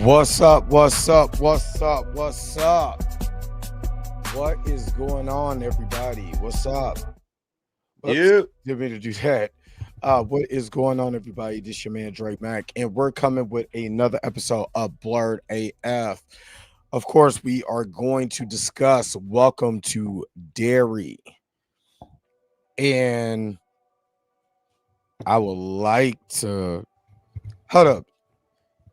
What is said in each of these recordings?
What's up? What's up? What's up? What's up? What is going on, everybody? What's up? Oops, You. didn't mean to do that. What is going on, everybody? This your man Drake Mack, and we're coming with another episode of Blerd AF. Of course, we are going to discuss Welcome to Derry, and I would like to hold up.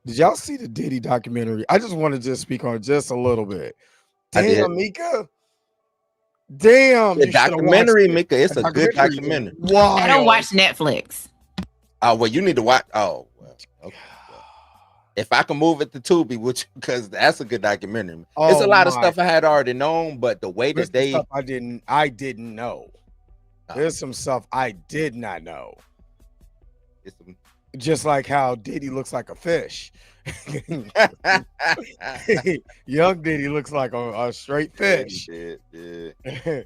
Did y'all see the Diddy documentary? I just wanted to speak on it just a little bit. I did. Damn, Mika. Damn, The you should have watched documentary, it. Mika, it's The a good documentary is documentary. wild. I don't watch Netflix. Oh, well, you need to watch. Oh, well, okay. Well, if I can move it to Tubi, which because that's a good documentary. It's a lot of stuff I had already known, but the way There's that some they, stuff I didn't know. There's some stuff I did not know. it's some, Just like how Diddy looks like a fish. Young Diddy looks like a straight fish. Yeah.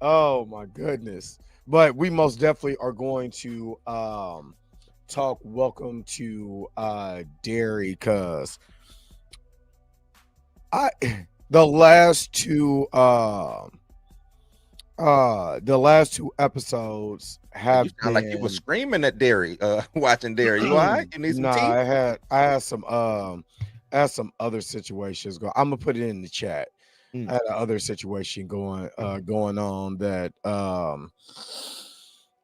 Oh my goodness. But we most definitely are going to talk Welcome to Derry, because the last two episodes have You sound like you were screaming at Derry, watching Derry. You all right? You need some tea? I had some other situations go. I'm gonna put it in the chat. I had another situation going on that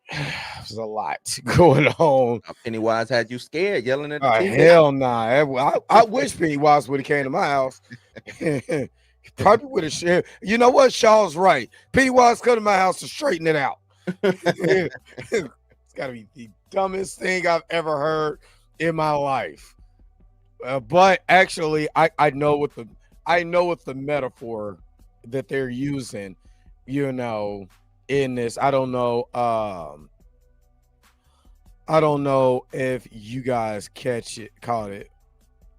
there's a lot going on. Pennywise had you scared, yelling at the TV. Hell nah. I wish Pennywise would have came to my house. Probably would have shared. You know what? Shaw's right. Pennywise come to my house to straighten it out. It's got to be the dumbest thing I've ever heard in my life. But actually, I know what the metaphor that they're using, in this. I don't know if you guys caught it,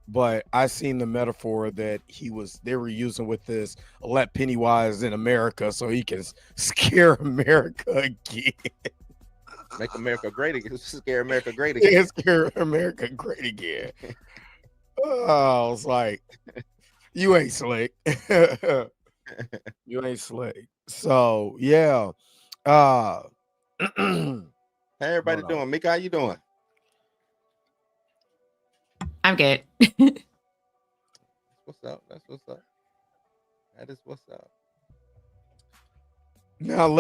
but I seen the metaphor that they were using with this. Let Pennywise in America so he can scare America again. Make America great again. Scare America great again. Yeah, scare America great again. Oh, I was like, you ain't slick. You ain't slick. So yeah. How everybody doing? Mika, how you doing? I'm good. What's up? That's what's up. That is what's up. Now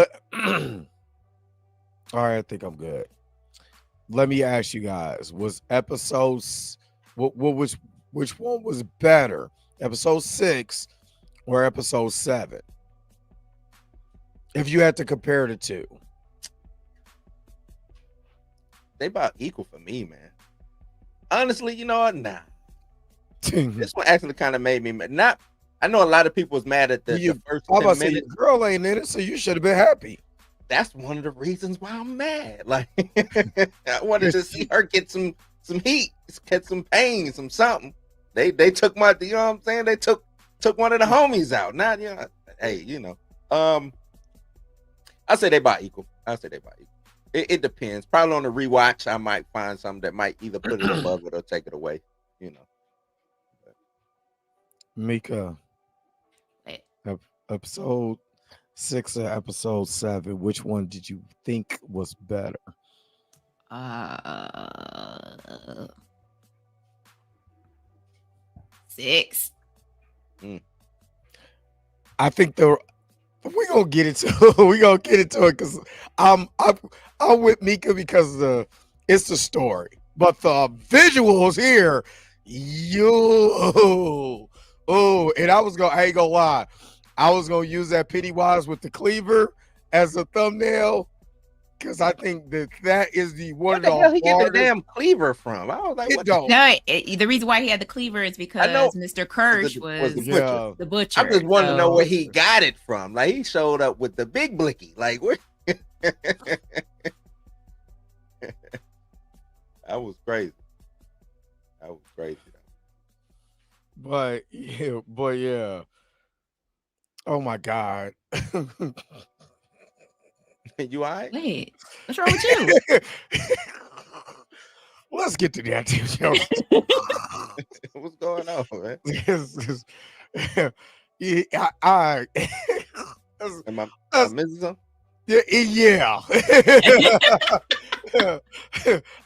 all right, I think I'm good. Let me ask you guys, was episodes which one was better? Episode 6 or episode 7? If you had to compare the two. They about equal for me, man. Honestly, you know what? Nah. This one actually kind of made me mad. Not, I know a lot of people was mad at the first 10 minutes. Your girl ain't in it, so you should have been happy. That's one of the reasons why I'm mad. Like, I wanted to see her get some heat, get some pain, some something. They took my, you know what I'm saying? They took one of the homies out. Not, hey, I say they about equal. It depends. Probably on the rewatch, I might find something that might either put it above it or take it away. Mika, episode 6 or episode 7, which one did you think was better? 6. I think we're gonna get into it because I'm with Mika because it's the story, but the visuals here, and I ain't gonna lie, I was gonna use that Pennywise with the cleaver as a thumbnail because I think that is the one. Where the hell he get the damn cleaver from? I was like, what? No, the reason why he had the cleaver is because Mr. Kirsch was the butcher. I just want to know where he got it from. Like, he showed up with the big blicky. Like, where? That was crazy. But yeah. Oh my God. You all right? Wait, what's wrong with you? Let's get to the active show. What's going on, man? I Am I missing something? Yeah.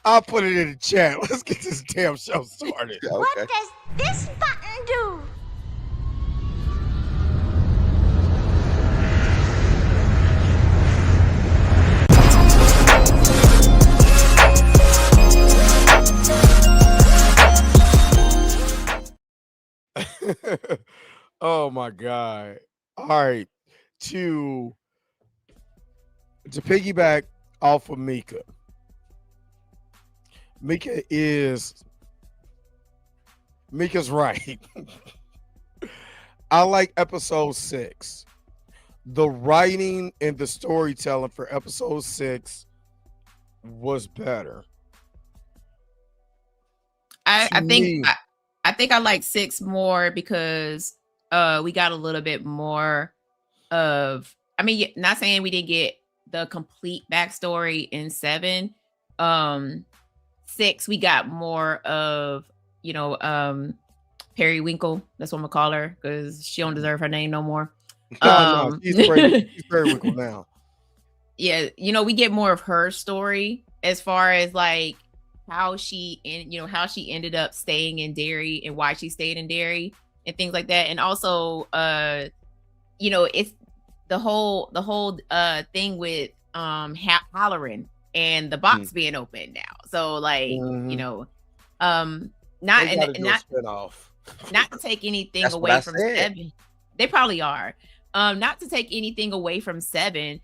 I'll put it in the chat. Let's get this damn show started. Okay. What does this button do? Oh my God. All right. To piggyback off of Mika. Mika's right. I like episode 6. The writing and the storytelling for episode 6 was better. I think I like 6 more because we got a little bit more of, I mean, not saying we didn't get the complete backstory in 7. 6 we got more of, Periwinkle. That's what I'm gonna call her because she don't deserve her name no more. No, she's Periwinkle now. Yeah, we get more of her story as far as like how she ended up staying in Derry and why she stayed in Derry and things like that. And also it's the whole thing with Halloran and the box being open now. So like, not to take anything away from 7. They probably are. Not to take anything away from 7.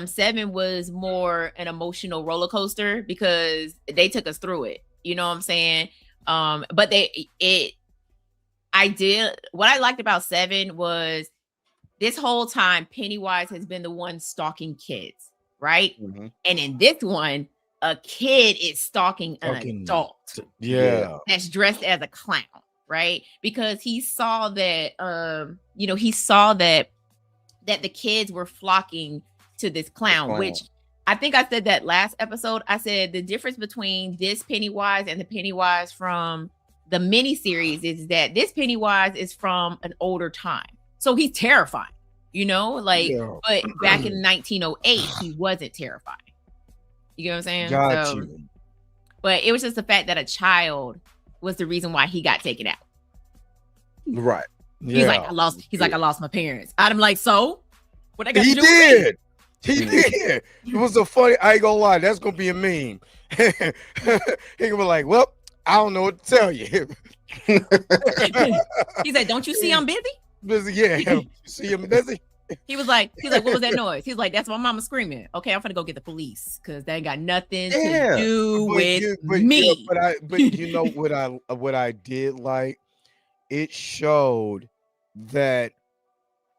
7 was more an emotional roller coaster because they took us through it. You know what I'm saying? But what I liked about 7 was this whole time Pennywise has been the one stalking kids, right? Mm-hmm. And in this one, a kid is stalking an adult. Yeah. That's dressed as a clown, right? Because he saw that that the kids were flocking to this clown, which I think I said that last episode. I said the difference between this Pennywise and the Pennywise from the miniseries is that this Pennywise is from an older time. So he's terrifying, but back in 1908, he wasn't terrifying. You get what I'm saying? Got you. But it was just the fact that a child was the reason why he got taken out. Right. He's like, I lost my parents. I'm like, so? What I got to do with me? He did. It was a funny, I ain't gonna lie, that's gonna be a meme. He gonna be like, well, I don't know what to tell you. He said, don't you see I'm busy? Busy, yeah. See him busy? He was like, what was that noise? He's like, that's my mama screaming. Okay, I'm gonna go get the police because they ain't got nothing to do with me. But you know what I did like? It showed that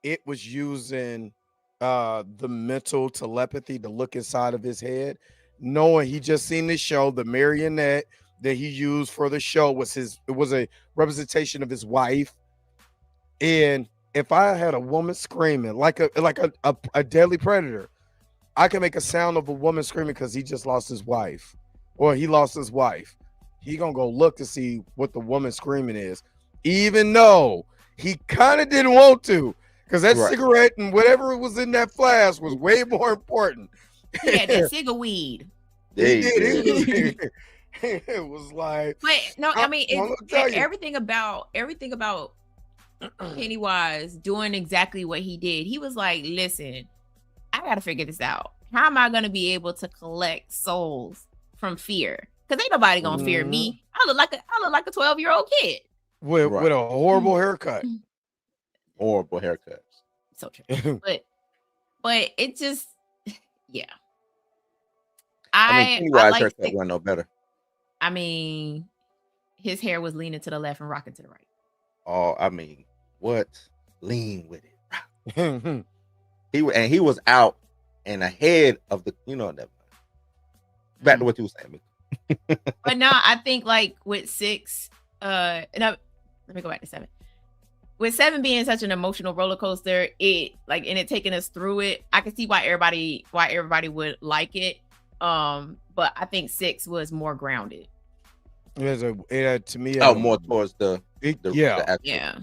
it was using the mental telepathy to look inside of his head, knowing he just seen this show. The marionette that he used for the show was a representation of his wife. And if I had a woman screaming like a deadly predator, I can make a sound of a woman screaming because he just lost his wife or he lost his wife. He gonna go look to see what the woman screaming is, even though he kind of didn't want to. Because that cigarette and whatever was in that flask was way more important. Yeah, that cigar weed. It was like, but no, I mean, everything about Pennywise doing exactly what he did. He was like, listen, I gotta figure this out. How am I gonna be able to collect souls from fear? Because ain't nobody gonna fear me. I look like a 12-year-old kid with a horrible haircut. Horrible haircuts. So true. but it just, yeah. I Pennywise haircut wasn't no better. I mean, his hair was leaning to the left and rocking to the right. Oh, I mean, what? Lean with it. He was out and ahead of the, that. Back to what you were saying. But now I think like with 6, let me go back to 7. With 7 being such an emotional roller coaster, it taking us through it, I can see why everybody would like it. But I think 6 was more grounded. To me. Oh, more towards the yeah. actual. Yeah.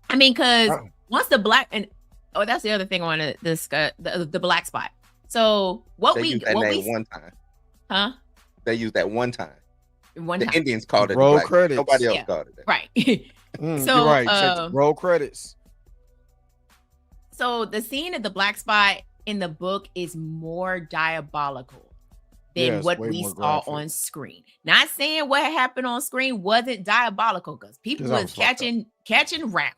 I mean, because once the black and that's the other thing I want to discuss, the black spot. So They use that name one time. Huh? They use that one time. One the time. Indians called it roll the black. credits. Nobody else called it that. Right. So you're right. Roll credits. So the scene at the black spot in the book is more diabolical than what we saw on screen. Not saying what happened on screen wasn't diabolical, because people was catching rounds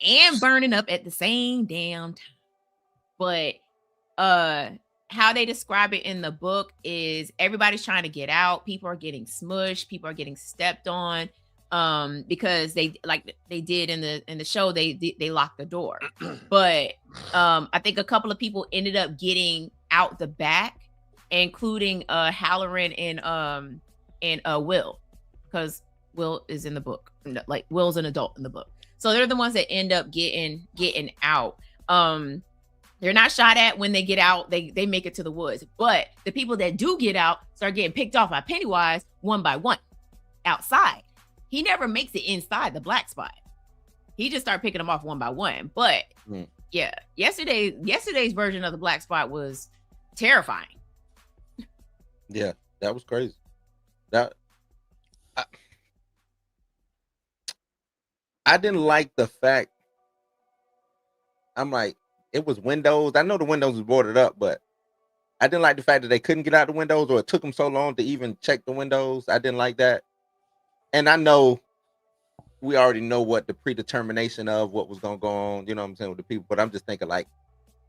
and burning up at the same damn time. But how they describe it in the book is everybody's trying to get out. People are getting smushed. People are getting stepped on. Because they did in the show, they locked the door. But I think a couple of people ended up getting out the back, including Halloran and Will, because Will is in the book. Like, Will's an adult in the book. So they're the ones that end up getting out. They're not shot at when they get out. They make it to the woods. But the people that do get out start getting picked off by Pennywise one by one outside. He never makes it inside the black spot. He just started picking them off one by one. But yeah, yesterday's version of the black spot was terrifying. Yeah, that was crazy. I didn't like the fact. I'm like, it was windows. I know the windows was boarded up, but I didn't like the fact that they couldn't get out the windows, or it took them so long to even check the windows. I didn't like that. And I know we already know what the predetermination of what was going to go on, you know what I'm saying, with the people. But I'm just thinking, like,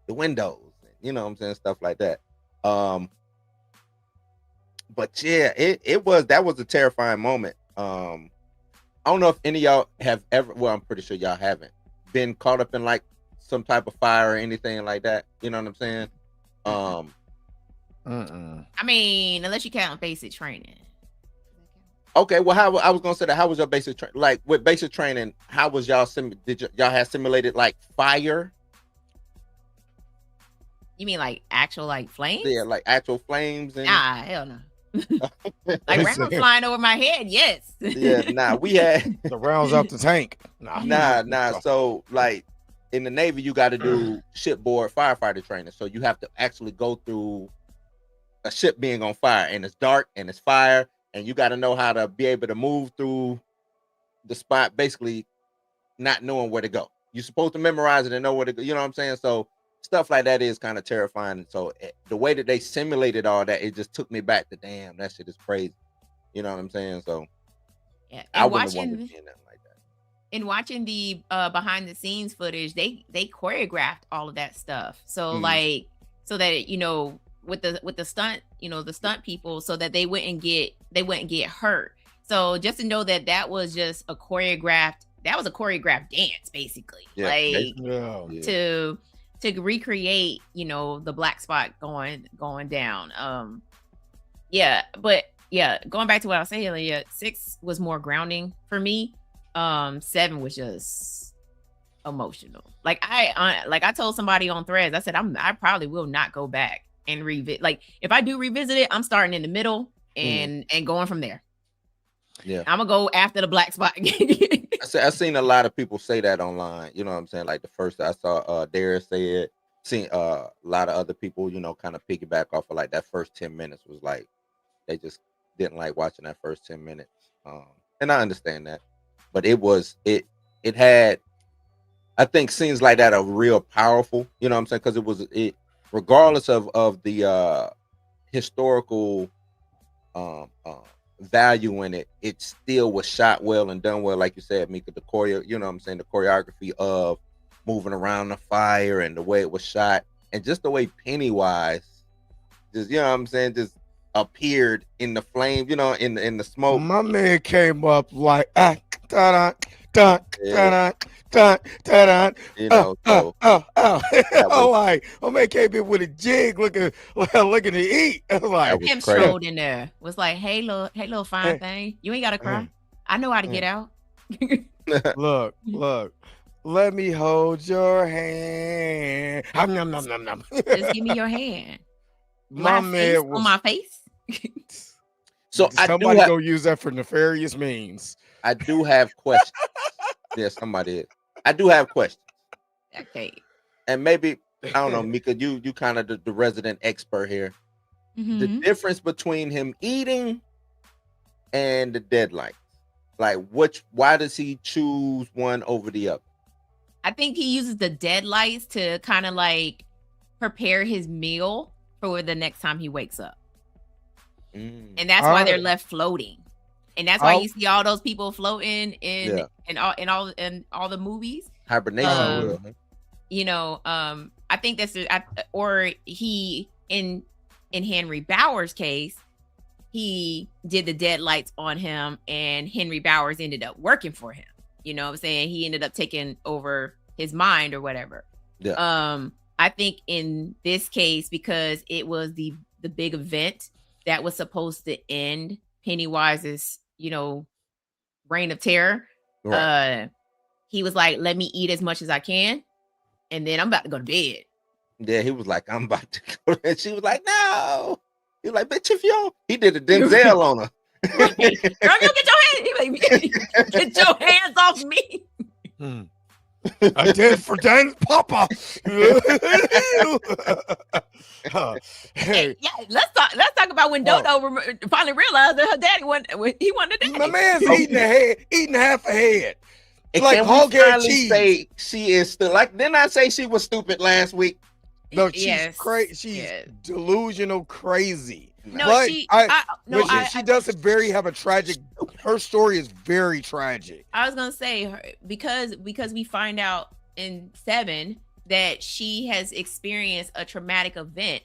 the windows, you know what I'm saying, stuff like that. But yeah, that was a terrifying moment. I don't know if any of y'all have ever, well, I'm pretty sure y'all haven't been caught up in like some type of fire or anything like that. You know what I'm saying? I mean, unless you count basic training. Okay, well, I was gonna say that. How was your basic training? Like, with basic training, how was y'all? Y'all have simulated like fire? You mean like actual like flames? Yeah, like actual flames. And... Nah, hell no. Like rounds flying over my head, yes. Yeah, nah, we had the rounds out the tank. Nah. So like in the Navy, you got to do shipboard firefighter training. So you have to actually go through a ship being on fire, and it's dark and it's fire. And you got to know how to be able to move through the spot, basically not knowing where to go. You're supposed to memorize it and know where to go. You know what I'm saying? So stuff like that is kind of terrifying. So the way that they simulated all that, it just took me back to, damn, that shit is crazy. You know what I'm saying? So yeah, I wouldn't want to be in nothing like that. In watching the behind the scenes footage, they choreographed all of that stuff. So like, so that, you know, with the stunt, you know, the stunt people, so that they wouldn't get hurt. So just to know that was just a choreographed dance, basically. Yeah, like to recreate, you know, the black spot going down. But going back to what I was saying earlier, 6 was more grounding for me. 7 was just emotional. Like I told somebody on Threads, I said I probably will not go back and revisit. Like, if I do revisit it, I'm starting in the middle and going from there. Yeah, I'm gonna go after the black spot. I've seen a lot of people say that online. You know what I'm saying? Like the first I saw Darius say it. Seen a lot of other people, you know, kind of piggyback off of like that first 10 minutes was like they just didn't like watching that first 10 minutes. And I understand that, but it had, I think scenes like that are real powerful. You know what I'm saying? Because it regardless of the historical value in it, it still was shot well and done well, like you said, Mika. The you know what I'm saying, the choreography of moving around the fire and the way it was shot, and just the way Pennywise just, you know what I'm saying, just appeared in the flame, you know, in the smoke. My man came up like da-da, da, da, da, da, you know, I'm like, my man came in with a jig looking to eat. I was like, him strolled in there, was like, hey little fine thing, you ain't gotta cry. I know how to get out. Look, let me hold your hand. Nom, nom, nom, nom. Just give me your hand. My man was on my face. So somebody go use that for nefarious means. I do have questions. Yeah, somebody is. I do have questions. Okay. And maybe, I don't know, Mika, you kind of the resident expert here. The difference between him eating and the deadlights. Like, why does he choose one over the other? I think he uses the deadlights to kind of like prepare his meal for the next time he wakes up. And that's why they're left floating. And that's why you see all those people floating in all the movies. Hibernation. You know, I think that's or he in Henry Bauer's case, he did the deadlights on him, and Henry Bowers ended up working for him. You know what I'm saying? He ended up taking over his mind or whatever. Yeah. I think in this case, because it was the big event that was supposed to end Pennywise's, you know, reign of terror. Right. He was like, let me eat as much as I can, and then I'm about to go to bed. Yeah, he was like, I'm about to go. And she was like, no. He was like, bitch, if you don't. He did a Denzel on her. Right. Girl, you get your hands off me. I did for Dan Papa. Hey, yeah, let's talk about when Dodo finally realized that her daddy wanted a daddy. My man's eating half a head. And like hog head cheese. Say she is still like, didn't I say she was stupid last week? No, she's crazy. She's delusional, crazy. No, but she doesn't have a tragic. Her story is very tragic. I was gonna say because we find out in 7 that she has experienced a traumatic event.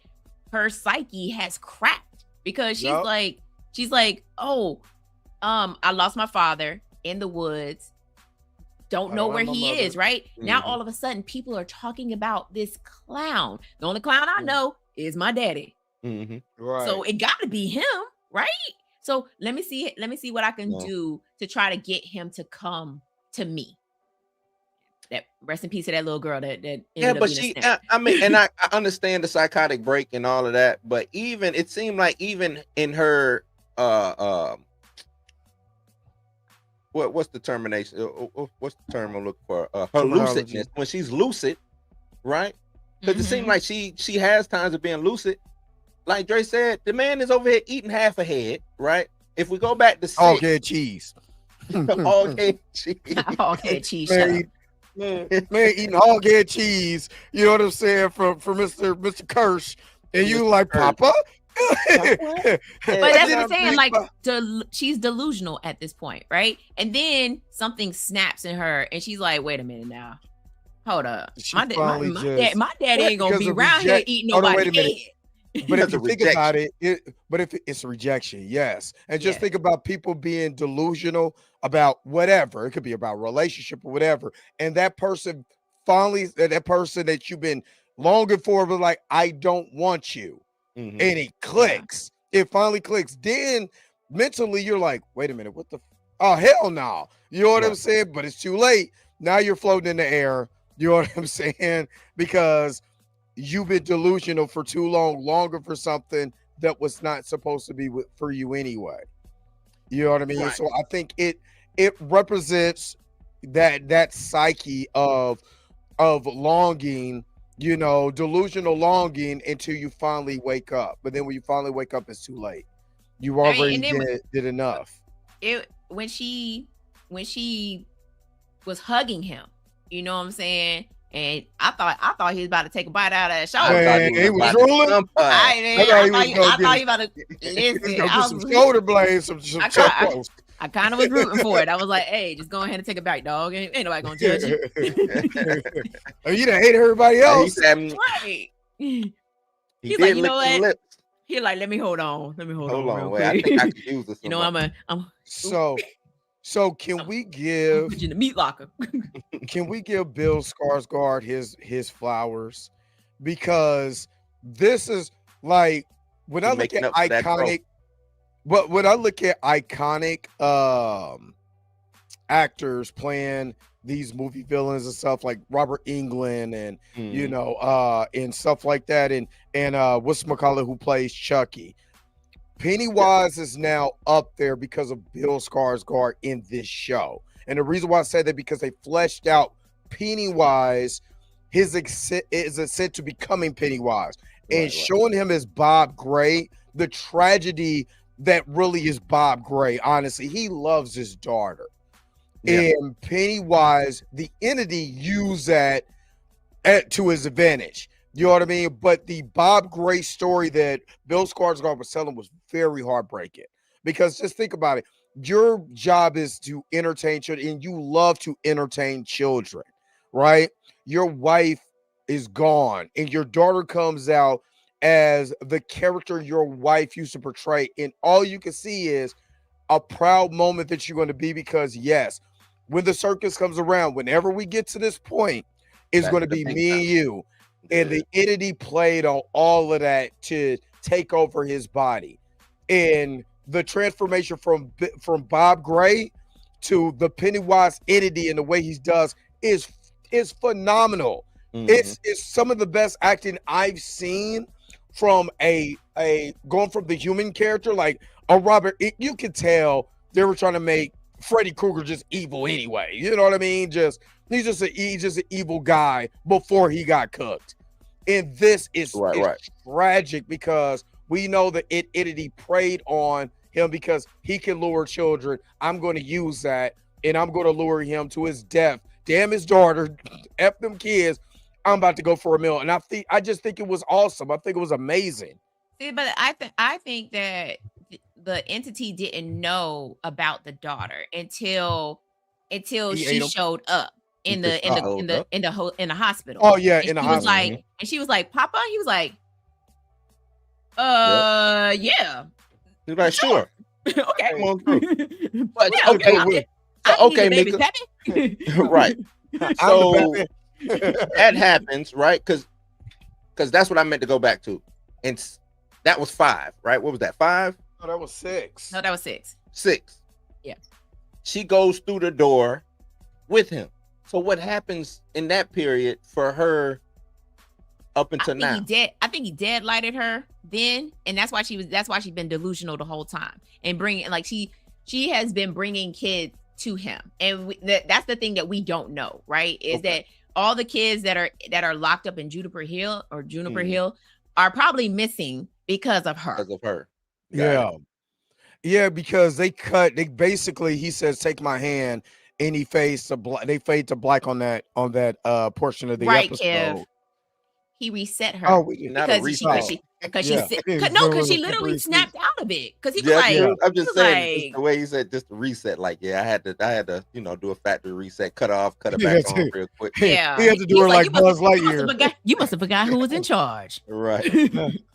Her psyche has cracked because she's like, oh, I lost my father in the woods. Don't know where he is, right? Now all of a sudden people are talking about this clown. The only clown I know is my daddy. Right. So it got to be him, right? So let me see what I can do to try to get him to come to me. That rest in peace to that little girl that but I mean, and I understand the psychotic break and all of that, but even it seemed like even in her what's the termination? What's the term I'm looking for? Her lucidness, when she's lucid, right? Because it seemed like she has times of being lucid. Like Dre said, the man is over here eating half a head, right? If we go back to 6, hog head cheese. Hog head cheese. Man eating hog head cheese. You know what I'm saying? From Mr. Kirsch, and you like Papa. But that's what I'm saying. Like, she's delusional at this point, right? And then something snaps in her, and she's like, "Wait a minute now, hold up. My daddy ain't gonna be around here eating nobody's head." But if you think about it, it's a rejection, yes. And just think about people being delusional about whatever. It could be about relationship or whatever. And that person that person that you've been longing for was like, I don't want you. And it clicks. It finally clicks. Then mentally you're like, wait a minute, what the hell no. You know what I'm saying? But it's too late. Now you're floating in the air. You know what I'm saying? Because you've been delusional for too long, longer for something that was not supposed to be for you anyway. You know what I mean? Right. So I think it represents that psyche of longing, you know, delusional longing until you finally wake up. But then when you finally wake up, it's too late. You already did enough. When she was hugging him, you know what I'm saying? And I thought he was about to take a bite out of that shoulder. Man, he was drooling. I thought he was about to listen. Some shoulder blades, some chuckles. I kind of was rooting for it. I was like, hey, just go ahead and take a bite, dog. Ain't nobody gonna judge you. You done hate everybody else. Right. He's like, you know what? He's like, let me hold on. Hold on. Wait, I think I could use this. You know, I'm So can we give put you in the meat locker? Can we give Bill Skarsgård his flowers? Because this is like when I look at iconic, but when I look at iconic actors playing these movie villains and stuff like Robert Englund and you know and stuff like that, and what's McCullough who plays Chucky. Pennywise is now up there because of Bill Skarsgård in this show. And the reason why I say that because they fleshed out Pennywise, his ascent to becoming Pennywise, and showing him as Bob Gray, the tragedy that really is Bob Gray. Honestly, he loves his daughter. And Pennywise, the entity, used that to his advantage. You know what I mean? But the Bob Gray story that Bill Skarsgård was telling was very heartbreaking. Because just think about it. Your job is to entertain children, and you love to entertain children, right? Your wife is gone, and your daughter comes out as the character your wife used to portray. And all you can see is a proud moment that you're going to be, because yes, when the circus comes around, whenever we get to this point, it's going to be me and you. And the entity played on all of that to take over his body. And the transformation from Bob Gray to the Pennywise entity and the way he does is phenomenal. It's some of the best acting I've seen from a going from the human character, like a Robert. You could tell they were trying to make Freddy Krueger just evil anyway. You know what I mean? He's just an evil guy before he got cooked. And this is tragic because we know the entity preyed on him because he can lure children. I'm going to use that, and I'm going to lure him to his death. Damn his daughter, F them kids. I'm about to go for a meal. And I just think it was awesome. I think it was amazing. See, but I think that the entity didn't know about the daughter until she showed up in the hospital. Oh yeah, and in the hospital. And she was like, Papa. He was like, yeah. He's like, sure. Okay. Come on through. But yeah, okay, Mika. Right. So that happens, right? Because that's what I meant to go back to. And that was 5, right? What was that? 5? No, that was 6. No, that was 6. 6. Yeah. She goes through the door with him. So what happens in that period for her up until now? I think he dead lighted her then, and that's why she's been delusional the whole time and bringing, like, she has been bringing kids to him, and that's the thing that we don't know, right? Is that all the kids that are locked up in Juniper Hill are probably missing because of her. Yeah, because they basically, he says, take my hand, and he fades to black. They fade to black on that portion of the episode. Kev. He reset her. Oh, because she literally snapped out of it. Because he was like, I'm just saying, the way he said, just to reset. Like, I had to, do a factory reset, cut it back on real quick. Yeah, he had to do it like Buzz Lightyear. You must have forgot who was in charge. Right.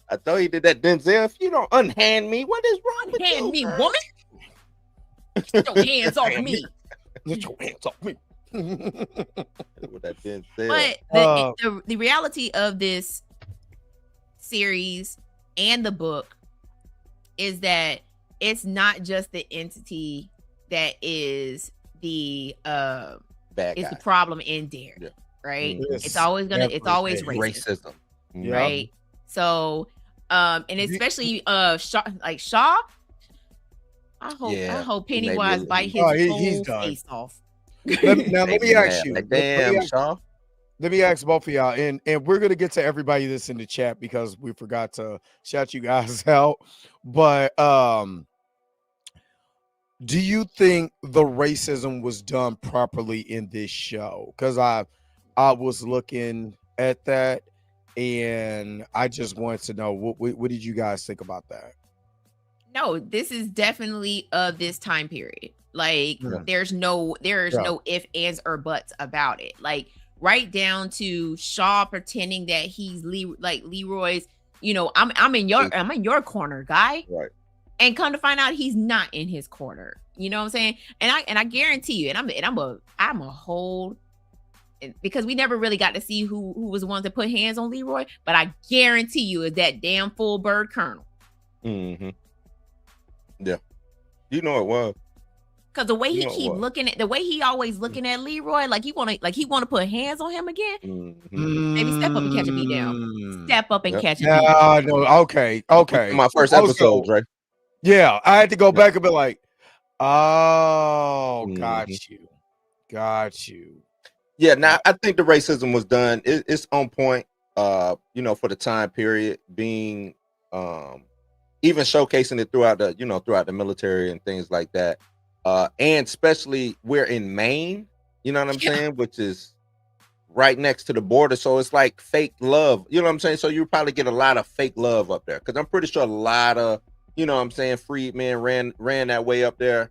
I thought he did that. Denzel, if you don't unhand me, what is wrong with you? Unhand me, woman. Get your hands off me. Get your hands off me. With that Denzel. But the reality of this series and the book is that it's not just the entity that is the the problem in Derry, right? Yes. It's always racism. Right? So and especially Shaw, I hope Pennywise bite his whole face off. Let me ask you. Damn, Shaw. Let me ask both of y'all, and we're gonna get to everybody that's in the chat because we forgot to shout you guys out. But do you think the racism was done properly in this show? Because I was looking at that, and I just wanted to know what did you guys think about that? No, this is definitely of this time period. Like there's no ifs, ands, or buts about it. Like right down to Shaw pretending that he's Leroy's. I'm in your corner, guy. Right. And come to find out he's not in his corner. You know what I'm saying? And I guarantee you, I'm a hold, because we never really got to see who was the one to put hands on Leroy, but I guarantee you is that damn full bird colonel. Mm-hmm. Yeah. You know it was. Because the way the way he always looking at Leroy, like he want to put hands on him again. Mm-hmm. Maybe step up and catch a beat down. Step up and catch a beat down. No, okay. My first episode, right? Yeah, I had to go back and be like, oh, got Mhm. you. Got you. Yeah, now I think the racism was done. It's on point. You know, for the time period, being even showcasing it throughout the throughout the military and things like that. And especially we're in Maine. You know what I'm Yeah. saying? Which is right next to the border, so it's like fake love. You know what I'm saying? So you probably get a lot of fake love up there because I'm pretty sure a lot of what I'm saying freedmen ran that way up there.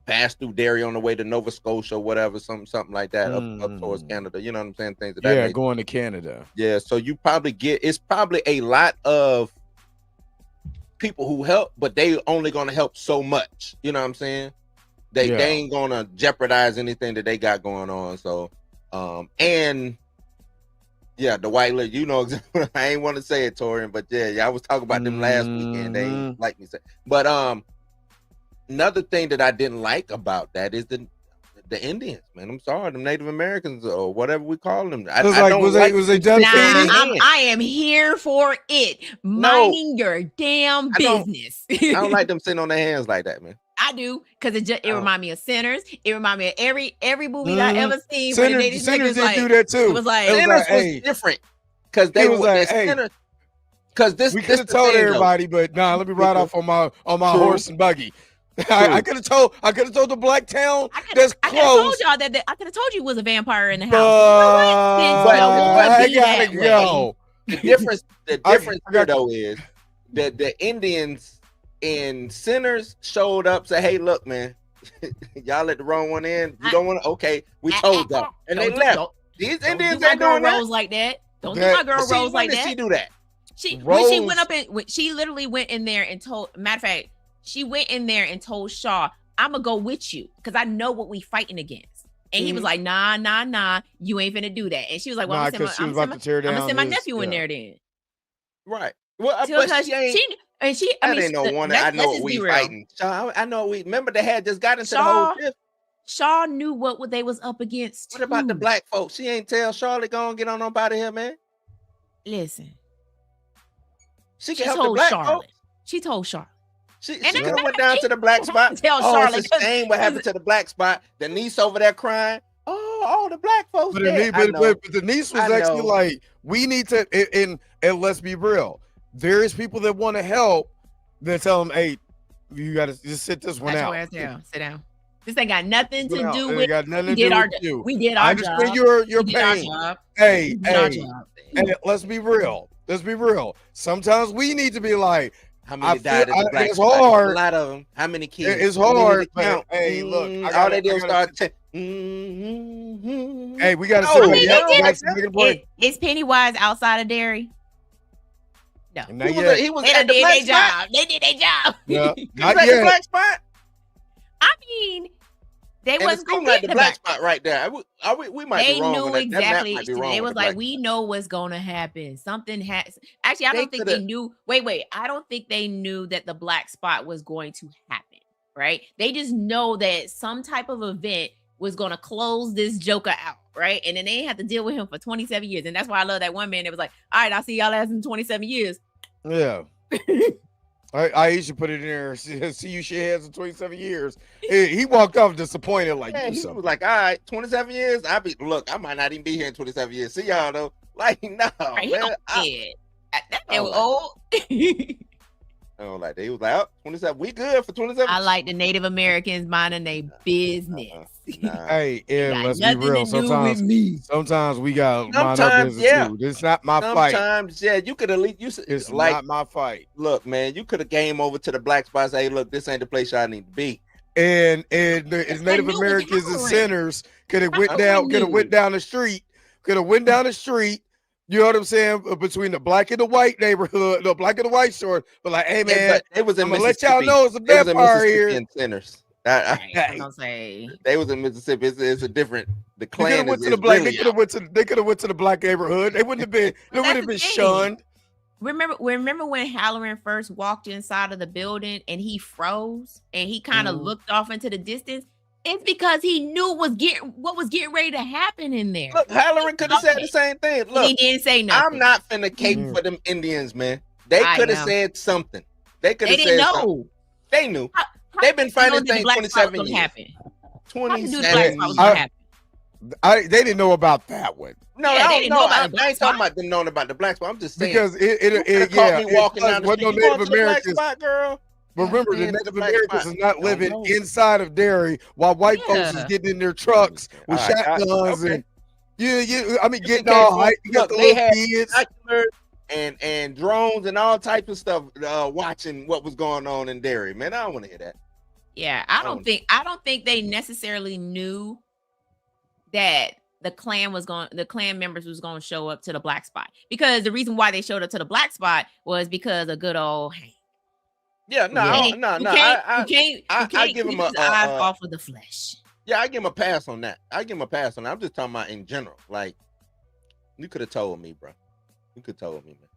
Passed through Derry on the way to Nova Scotia or whatever, something like that, up towards Canada. You know what I'm saying? Things of that Yeah, nature. going to Canada. Yeah, so you probably it's probably a lot of people who help, but they only gonna help so much. You know what I'm saying? They ain't gonna jeopardize anything that they got going on. So, and yeah, the white lady, you know exactly. I ain't want to say it, Torian, but yeah, I was talking about them last weekend. They ain't like me say, but another thing that I didn't like about that is the Indians, man. I'm sorry, the Native Americans or whatever we call them. I don't like was they done Nah, feeding? I am here for it. Minding your damn I don't- business. I don't like them sitting on their hands like that, man. I do, because it remind me of Sinners. It remind me of every movie that I Mhm. ever seen. where the Native Sinners niggas, did like, do that too. It was like, Sinners was hey. different because they It was were like, hey, Sinners. Because this we this could have the told thing, though. everybody, but nah, let me ride off on my True. horse and buggy. I could have told the black town that's I could have told close. y'all that I could have told you it was a vampire in the house. But Since y'all wanna I be gotta that go. The difference here got- though is that the Indians and Sinners showed up, say, "Hey, look, man, y'all let the wrong one in. You don't want to. Okay, we told y'all, and they left. These Indians don't do my ain't girl doing that. rolls like that. Don't do my girl See, rolls when like did that. she do that? When she went up and she literally went in there and told. Matter of fact, she went in there and told Shaw, "I'm gonna go with you because I know what we fighting against." And he was like, "Nah, you ain't finna do that." And she was like, "Well, I'm gonna send my nephew in there then." Right. Well, Because but she ain't. I mean, ain't no one. I know what we fighting. Shaw, I know we remember they had just got into the whole shift. Shaw knew what they was up against. What about the black folks? She ain't tell Charlotte go and get on up out of here, man. Listen, she can help the black folks. She told Charlotte. She could have went down to the black spot. Tell Charlotte, it's a shame what happened to the black spot. The niece over there crying. Oh, the black folks. But the niece was actually like, we need to, and let's be real. There is people that want to help. They tell them, hey, you got to just sit this one out. Sit down. This ain't got nothing to do with. Got nothing to do with you. We did our job. I understand your pain. Hey, let's be real. Sometimes we need to be like, how many died at the black spot? It's hard. A lot of them. How many kids? It's hard. But, hey, look. All they did was start. Hey, we got to. Is Pennywise outside of Derry? No. He was they at the did black their spot. job. They did their job. Yeah, not yet. The black spot. I mean, they wasn't going to get the black spot right there. We might be wrong. They knew exactly. They was like, we know what's going to happen. Something has. Actually, I don't think they knew. Wait. I don't think they knew that the black spot was going to happen. Right? They just know that some type of event was going to close this Joker out. Right? And then they have to deal with him for 27 years. And that's why I love that one man that was like, all right, I'll see y'all ass in 27 years. Yeah. I usually put it in there. See you shit heads in 27 years. He walked off disappointed. Like, he was like, all right, 27 years. I might not even be here in 27 years. See y'all though. Like, no, right, man. That man was old. I don't like that. He was like, oh, 27. We good for 27. I like the Native Americans minding their business. Hey, let's be real. Sometimes we got mind our business too. It's not my fight. Sometimes, yeah, you could at least it's like, not my fight. Look, man, you could have came over to the black spot and say, hey, look, this ain't the place y'all need to be. And the Native Americans and sinners could have went down the street. You know what I'm saying? Between the black and the white neighborhood, the black and the white store, but like, hey man, they was in I'm gonna let y'all know it's a vampire here. Sinners. They was in Mississippi. It's a different. The clan they could have went to the black. They could have went to the black neighborhood. They wouldn't have been. They would have been shunned. Remember when Halloran first walked inside of the building and he froze and he kind of looked off into the distance? It's because he knew what was getting ready to happen in there. Look, Halloran could have said the same thing. Look, he didn't say nothing. I'm not finna cape for them Indians, man. They could have said something. They could They have didn't said something. know. They knew. How They've been did fighting know this that the thing black 27 spot was years. gonna happen? How did you know the black 27 spot was years. gonna happen? They didn't know about that one No, Yeah, I they don't didn't know. know about I the black ain't talking spot. about them knowing about the black spot. I'm just saying. because It caught me walking down the wasn't street. no You going Native to the black Americans. spot, girl? But remember, the Man, Native black Americans spot. is not Don't living know. inside of Derry while white folks is Yeah. getting in their trucks with All right, shotguns okay. and I mean Just in getting case, all folks, hyped. You got look, the they little had kids. binoculars and drones and all types of stuff watching what was going on in Derry. Man, I don't want to hear that. Yeah, I don't think they necessarily knew that the clan members was going to show up to the black spot, because the reason why they showed up to the black spot was because of good old Hank. Yeah, no, Yeah. no. You can't give him keep his eyes off of the flesh. Yeah, I give him a pass on that. I'm just talking about in general. Like, you could have told me, bro. You could have told me, man.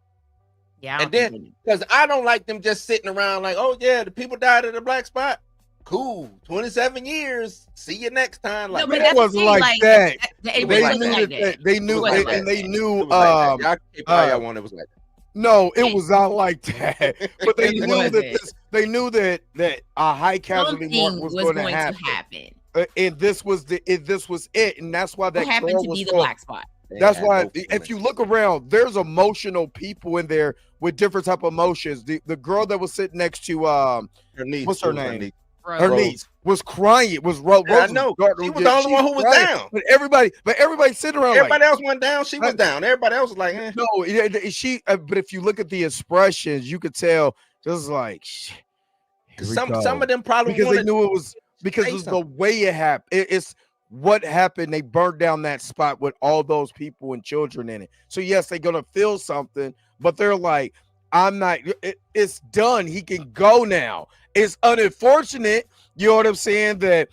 Yeah, And then because I don't like them just sitting around like, oh yeah, the people died at the black spot. Cool, 27 years. See you next time. Like, No, but It that's the wasn't thing, like that. It was really like wasn't that. like that. They knew, It was like and that. they knew. it was like that. Y'all keep all y'all want. It was like that. No, it was not like that. But they It knew that wasn't. they knew that a high casualty mark Something was was going going to to happen. happen. And this was it, and that's why that It happened girl to was be the so- black spot. They That's had why no if feelings. you look around, there's emotional people in there with different type of emotions. The girl that was sitting next to her niece, what's her it was name? niece. her Bro. niece was crying. It was Rose. Yeah, I know. She was the only one who was down. But everybody sitting around. Everybody like, else went down. She was down. Everybody else was like, eh. no, she. But if you look at the expressions, you could tell just like Some of them probably because they wanted knew it was because say it was the something. way it happened. It's what happened. They burned down that spot with all those people and children in it. So yes, they're gonna feel something, but they're like, I'm not. It's done. He can go now. It's unfortunate. You know what I'm saying? That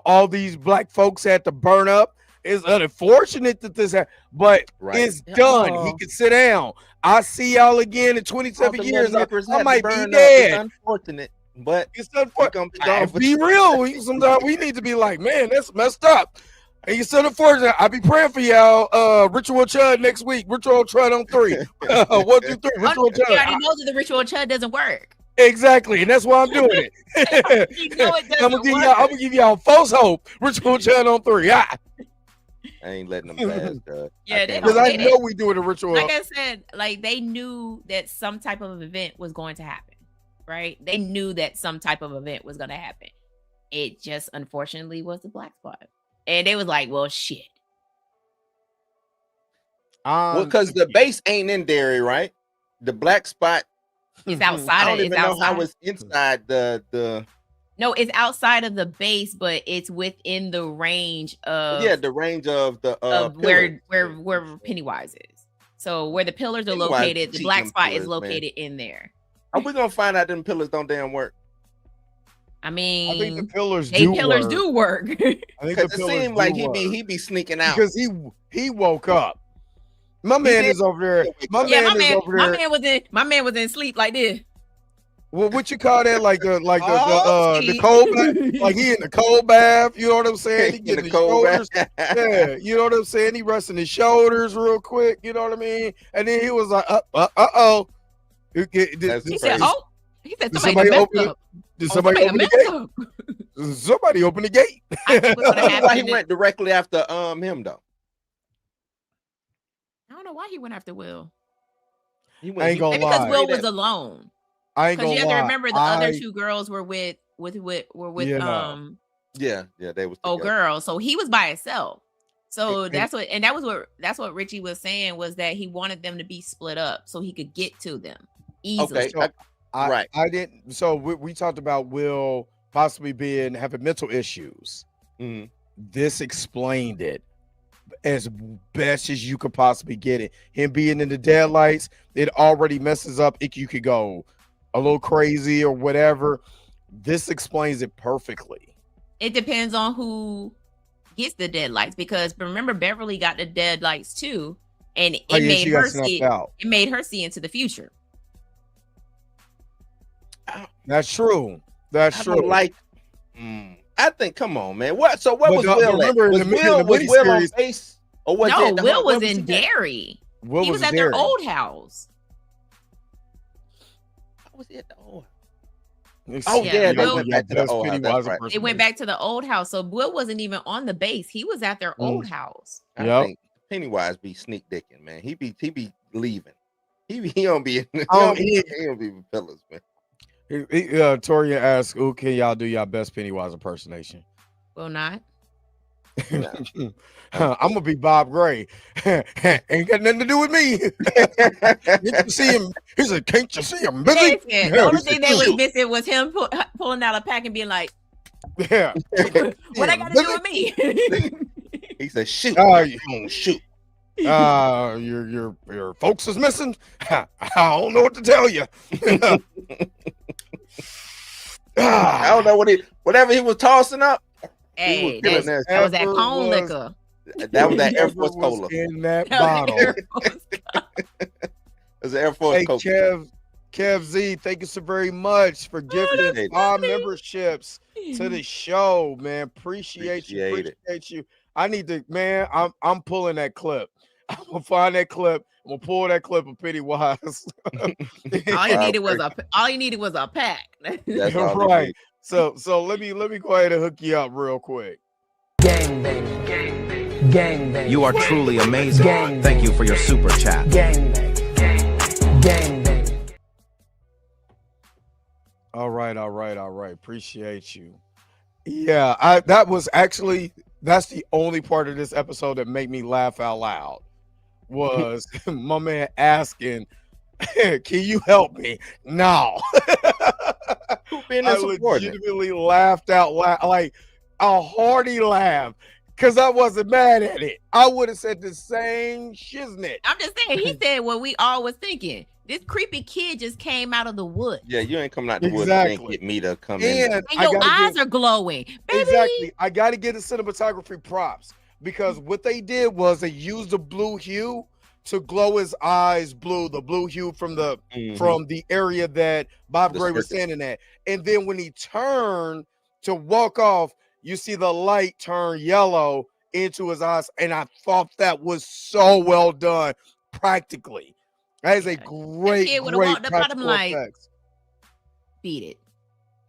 all these black folks had to burn up. It's unfortunate that this happened, but Right. it's done. He Oh. can sit down. I see y'all again in All 27 the years. motherfuckers I had to might be burn up. dead. It's unfortunate, but It's we unfortunate. gonna be gone for Be real. Sometimes we need to be like, man, that's messed up. And it's unfortunate. I'll be praying for y'all. Ritual Chud next week. Ritual Chud on 3. 1, 2, 3. Ritual He already Chud. knows that the ritual chud doesn't work. Exactly. And that's why I'm doing it. You know it I'm doesn't gonna give y'all false hope. Ritual Chud on 3. I ain't letting them pass, dog. Yeah, they Because don't- I know we do it a ritual. Like I said, like they knew that some type of event was going to happen, right? They knew that some type of event was going to happen. It just unfortunately was the black spot, and they was like, "Well, shit." Well, because the base ain't in Derry, right? The black spot. It's I outside don't of. It's even know outside. how it's inside the. No, it's outside of the base, but it's within the range of The range of the of pillars. where Pennywise is. So where the pillars are Pennywise located, the cheating black them spot pillars, is man. located in there. Are we gonna find out them pillars don't damn work? I I think the mean, pillars they do pillars work. do work. I think the Because it pillars seemed like do work. he be sneaking out. Because he woke up. My man did. is over there. My Yeah, man is over there. my man was in sleep like this. Well, what you call that? Like the Oh, the cold bath? Like he in the cold bath. You know what I'm saying? He In getting the his cold shoulders. bath. Yeah, you know what I'm saying? He resting his shoulders real quick. You know what I mean? And then he was like, oh. That's He said, crazy. "Oh," he said, Did "Somebody somebody messed open it? up. Did Oh, somebody open the messed gate? up." Somebody open the gate. I think what's gonna I don't know why he happen. went directly after him though. I don't know why he went after Will. He I ain't gonna Maybe because lie. Will was alone. I ain't Because gonna you have to lie. remember the other two girls were with Yeah. Yeah, they was old together. girl. So he was by himself. So And- that's what Richie was saying, was that he wanted them to be split up so he could get to them easily. Okay, So, right. I didn't. So we talked about Will possibly having mental issues. Mhm. This explained it as best as you could possibly get it. Him being in the deadlights, it already messes up. You could go a little crazy or whatever. This explains it perfectly. It depends on who gets the deadlights, because remember Beverly got the deadlights too, and it Oh, yeah, made she got her snuffed see. out. It made her see into the future. That's true. That's I true. don't like. I think. Come on, man. What? So what But was the- Will? remember At? in Was the Will? Was Will on miniseries- base? Or was No, it the- Will where was in he at? Derry. Will He was at there. their old house. was he at the old house? Oh yeah, they Will- went back to the old house. That's right. It went back to the old house. So Will wasn't even on the base. He was at their old house. I Yep. think Pennywise be sneak dicking, man. He be leaving. He don't be he Oh, don't be with fellas, man. Toria asks, "Who can y'all do y'all best Pennywise impersonation?" Will not. No. I'm gonna be Bob Gray. Ain't got nothing to do with me. Can't you see him? He said, "Can't you see him busy?" Listen, the only thing they was missing was him pulling out a pack and being like, Yeah. "What I got to do with me?" He said, "Shoot, shoot." Your folks is missing. I don't know what to tell you. I don't know whatever he was tossing up. Hey, that was that cone liquor. That was that Air Force Cola in that bottle. It was Air Force Cola. Kev Z, thank you so very much for gifting our memberships to the show, man. Appreciate you. I need to, man. I'm pulling that clip. I'm gonna find that clip. I'm gonna pull that clip of Pennywise. All you needed was a pack. That's all right. So let me go ahead and hook you up real quick. Gang bang, gang bang, gang bang. You are truly amazing. Thank you for your super chat. Gang bang, gang bang. All right. Appreciate you. Yeah, that's the only part of this episode that made me laugh out loud. Was my man asking, "Can you help me?" No. I legitimately laughed out loud, like a hearty laugh, because I wasn't mad at it. I would have said the same shiznit. I'm just saying, he said what we all was thinking. This creepy kid just came out of the woods. Yeah, you ain't coming out the woods and get me to come in. And your eyes are glowing. Baby. Exactly. I got to get the cinematography props, because what they did was they used the blue hue to glow his eyes blue, the blue hue from the area that Bob Gray was standing at. And then when he turned to walk off, you see the light turn yellow into his eyes. And I thought that was so well done practically. That is a great practical like, effects. Beat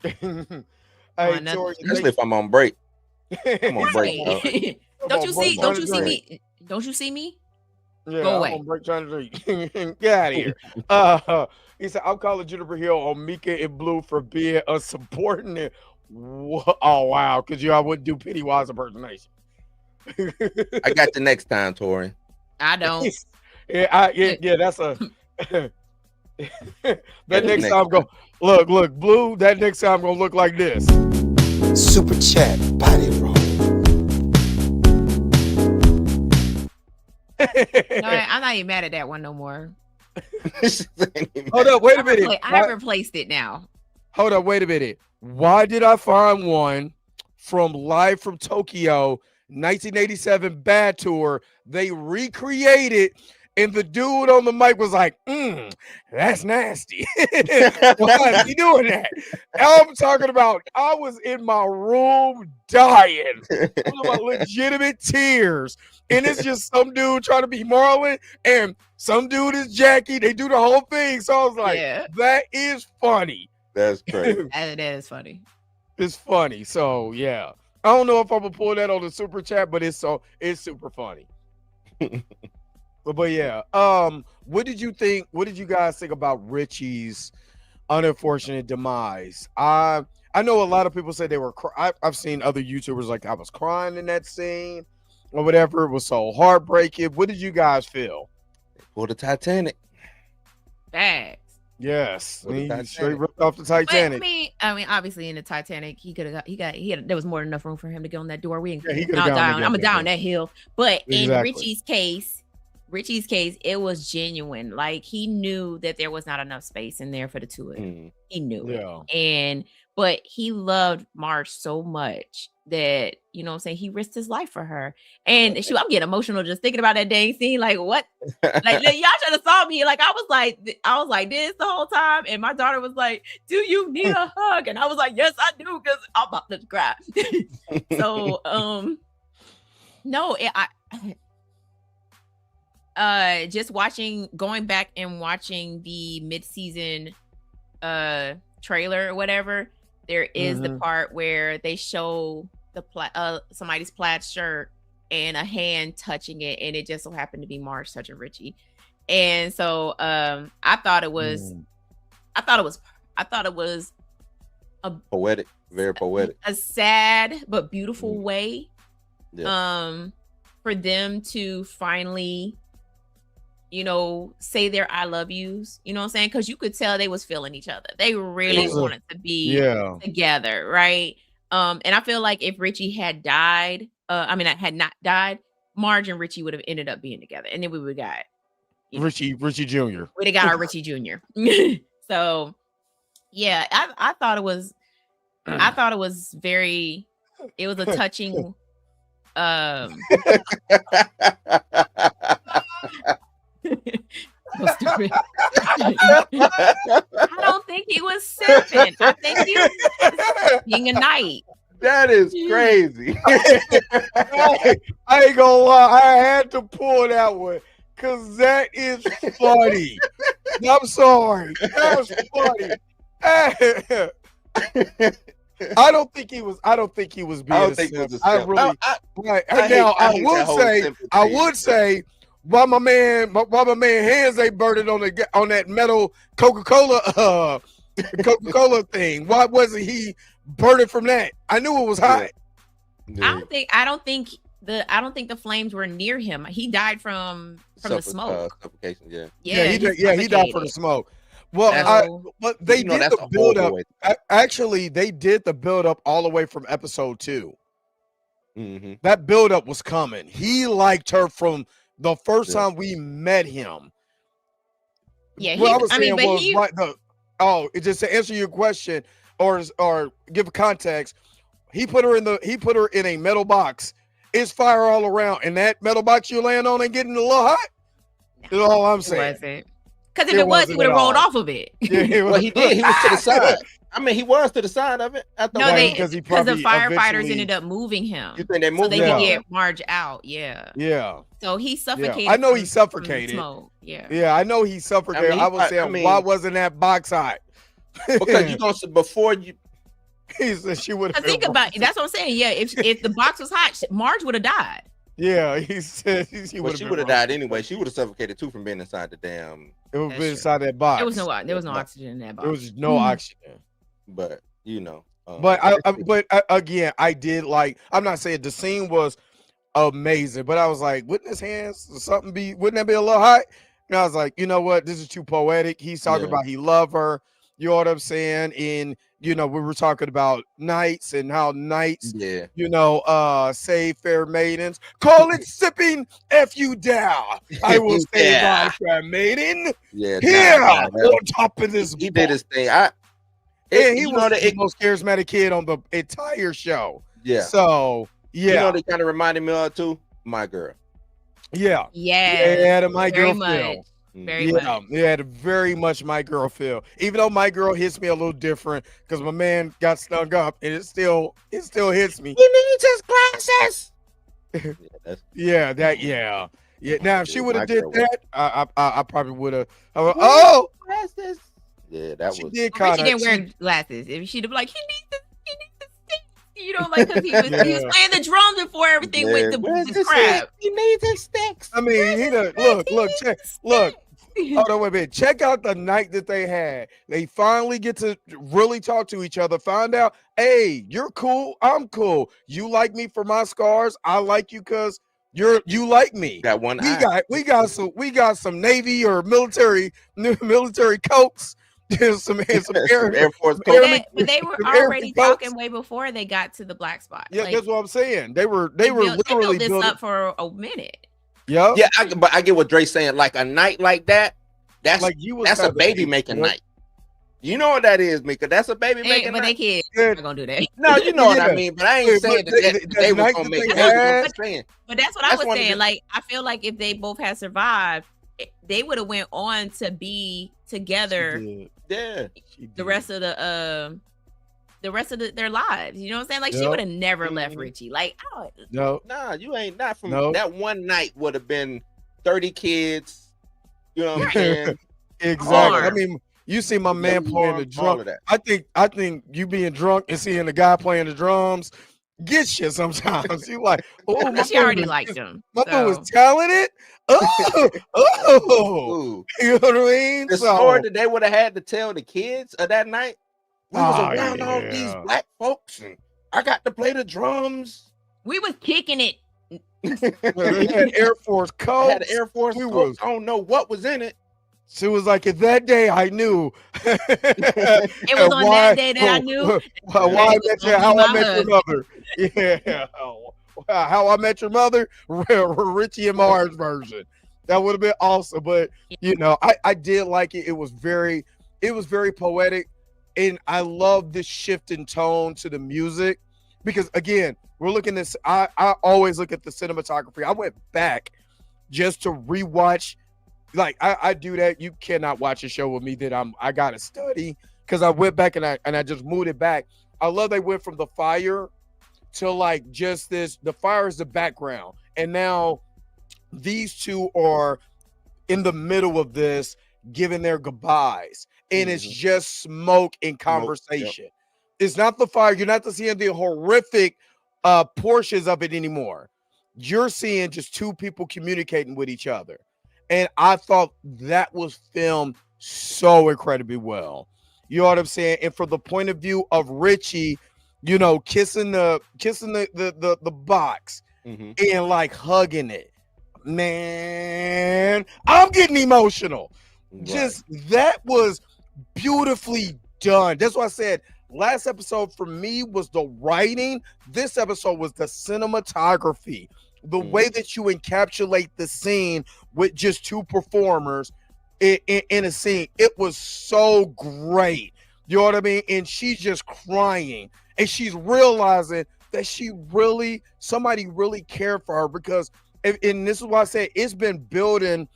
it. Hey, Tori, especially if I'm on break. I'm on break. Don't you see me? Don't you see me? Yeah, go away. I'm on break trying to get out of here. He said, "I'm calling Juniper Hill on Mika and Blue for being insubordinate." Oh wow, because I wouldn't do Pennywise impersonation. I got the next time, Tori. I don't. Yeah, that's a that next time go look, Blue. That next time gonna look like this. Super chat body roll. No, I'm not even mad at that one no more. Hold up, wait a minute. I replaced it now. Hold up, wait a minute. Why did I find one from Live from Tokyo 1987 Bad Tour? They recreated, and the dude on the mic was like, "That's nasty." Why is he doing that? I'm talking about, I was in my room dying. About legitimate tears. And it's just some dude trying to be Marlon, and some dude is Jackie. They do the whole thing. So I was like, that is funny. That's crazy. That is funny. It's funny. So yeah. I don't know if I'm gonna pull that on the super chat, but it's super funny. But yeah. What did you think? What did you guys think about Richie's unfortunate demise? I know a lot of people say they were I've seen other YouTubers like, I was crying in that scene or whatever. It was so heartbreaking. What did you guys feel? For the Titanic. Facts. Yes, he straight ripped off the Titanic. But, I mean, obviously in the Titanic, there was more than enough room for him to get on that door. I'm gonna down that hill. But in Richie's case, it was genuine. Like, he knew that there was not enough space in there for the two of them. He knew it. But he loved Marge so much that, you know what I'm saying, he risked his life for her. And I'm getting emotional just thinking about that dang scene. Like, what? Like, y'all should have saw me. Like, I was like this the whole time. And my daughter was like, "Do you need a hug?" And I was like, "Yes, I do," because I'm about to cry. So, no, just going back and watching the mid-season trailer or whatever, there is the part where they show the somebody's plaid shirt and a hand touching it, and it just so happened to be Marge touching Richie. And so I thought it was a poetic, very poetic, a sad but beautiful way Yeah. For them to finally, you know, say their I love yous, you know what I'm saying? Because you could tell they was feeling each other. They really wanted to be together, right? And I feel like if Richie had died, had not died, Marge and Richie would have ended up being together, and then we would have got Richie Jr. We'd have got our Richie Jr. So yeah, I thought it was very, it was a touching so stupid. I don't think he was sipping. I think he was being a knight. That is crazy. I ain't gonna lie, I had to pull that one because that is funny. I'm sorry, that was funny. I don't think he was being a simp. I would say while my man hands ain't burning on that metal Coca-Cola thing. Why wasn't he burning from that? I knew it was hot. Yeah. I don't think the flames were near him. He died from the smoke. Suffocation, he died from the smoke. Well, but they did the build up. Actually, they did the build up all the way from episode 2. Mm-hmm. That build up was coming. He liked her from the first time we met him. Yeah, just to answer your question or give context, he put her in a metal box. It's fire all around, and that metal box you're laying on and getting a little hot. That's all I'm saying. Because if it was, he would have rolled off of it. Yeah, well, he did. He was to the side. I mean, he was to the side of it. Because the firefighters ended up moving him. You think they moved so they could get Marge out? Yeah. Yeah. So he suffocated. I know he suffocated. Yeah. Yeah, I know he suffocated. I was saying, why wasn't that box hot? Because you don't before you. He said she would have. Think about it. That's what I'm saying. Yeah, if the box was hot, Marge would have died. Yeah, he said she would have died anyway. She would have suffocated too from being inside the damn. It would be inside that box. There was no oxygen in that box. There was no oxygen. But you know. Again, I did like. I'm not saying the scene was amazing, but I was like, wouldn't his hands wouldn't that be a little hot? And I was like, you know what? This is too poetic. He's talking about he loved her. You know what I'm saying? And we were talking about knights and how knights, save fair maidens. Call it sipping. F you down. I will save my fair maiden. Yeah. Here on top of this. He did his thing. He was the most charismatic kid on the entire show. Yeah. So yeah. They kind of reminded me of too. My girl. Yeah. Yeah. My girl feel. Very much. Yeah, very much my girl feel. Even though my girl hits me a little different because my man got stung up, and it still hits me. He needs his glasses. Yeah. Now if she would have did that, I probably would have. Glasses. Yeah, that she was. She didn't wear glasses. If she'd have like, he needs the sticks, because he was playing the drums before everything went to crap. He needs his sticks. I mean, look. Hold on, wait a minute. Check out the night that they had. They finally get to really talk to each other. Find out, hey, you're cool. I'm cool. You like me for my scars. I like you because you like me. Got one. We got some Navy or military coats. some Air Force coats. But they were already talking way before they got to the black spot. Yeah, that's what I'm saying. They were literally built this up for a minute. Yeah. But I get what Dre's saying. Like a night like that, that's a baby making night. You know what that is, Mika? That's a baby making night. But they kids are gonna do that. No, you know what I mean. But I ain't saying that they were gonna make it. But that's what I was saying. Like, I feel like if they both had survived, they would have went on to be together. Yeah. The rest of their lives. You know what I'm saying? Like, she would have never left Richie. Like, you ain't not from that one night would have been 30 kids. You know what I'm saying? Exactly. I mean, You see my man playing the all drum. of that. I think you being drunk and seeing the guy playing the drums gets you sometimes. You like, oh, my She already dude liked is, him. my dude is So talented. Oh, Ooh. you know what I mean? The story that they would have had to tell the kids of that night. We was around all these black folks, and I got to play the drums. we was kicking it. They had Air Force I coats. had an Air Force We coat. was- I don't know what was in it. She was like, that day I knew. It was on that day that I knew. How I met your mother. Yeah. How I Met Your Mother, Richie and Mars version. That would have been awesome. But you know, I did like it. It was very poetic. And I love this shift in tone to the music. Because again, we're looking at this. I always look at the cinematography. I went back just to rewatch. Like I do that. You cannot watch a show with me that I gotta study, because I went back and I just moved it back. I love they went from the fire to like just this. The fire is the background, and now these two are in the middle of this, giving their goodbyes, and it's just smoke and conversation. It's not the fire. You're not seeing the horrific portions of it anymore. You're seeing just two people communicating with each other. And I thought that was filmed so incredibly well. You know what I'm saying? And from the point of view of Richie, you know, kissing the box and like hugging it. Man, I'm getting emotional. Right. Just that was beautifully done. That's why I said last episode for me was the writing. This episode was the cinematography. The way that you encapsulate the scene with just two performers in a scene, it was so great. You know what I mean? And she's just crying, and she's realizing that somebody really cared for her, because, and this is why I say it's been building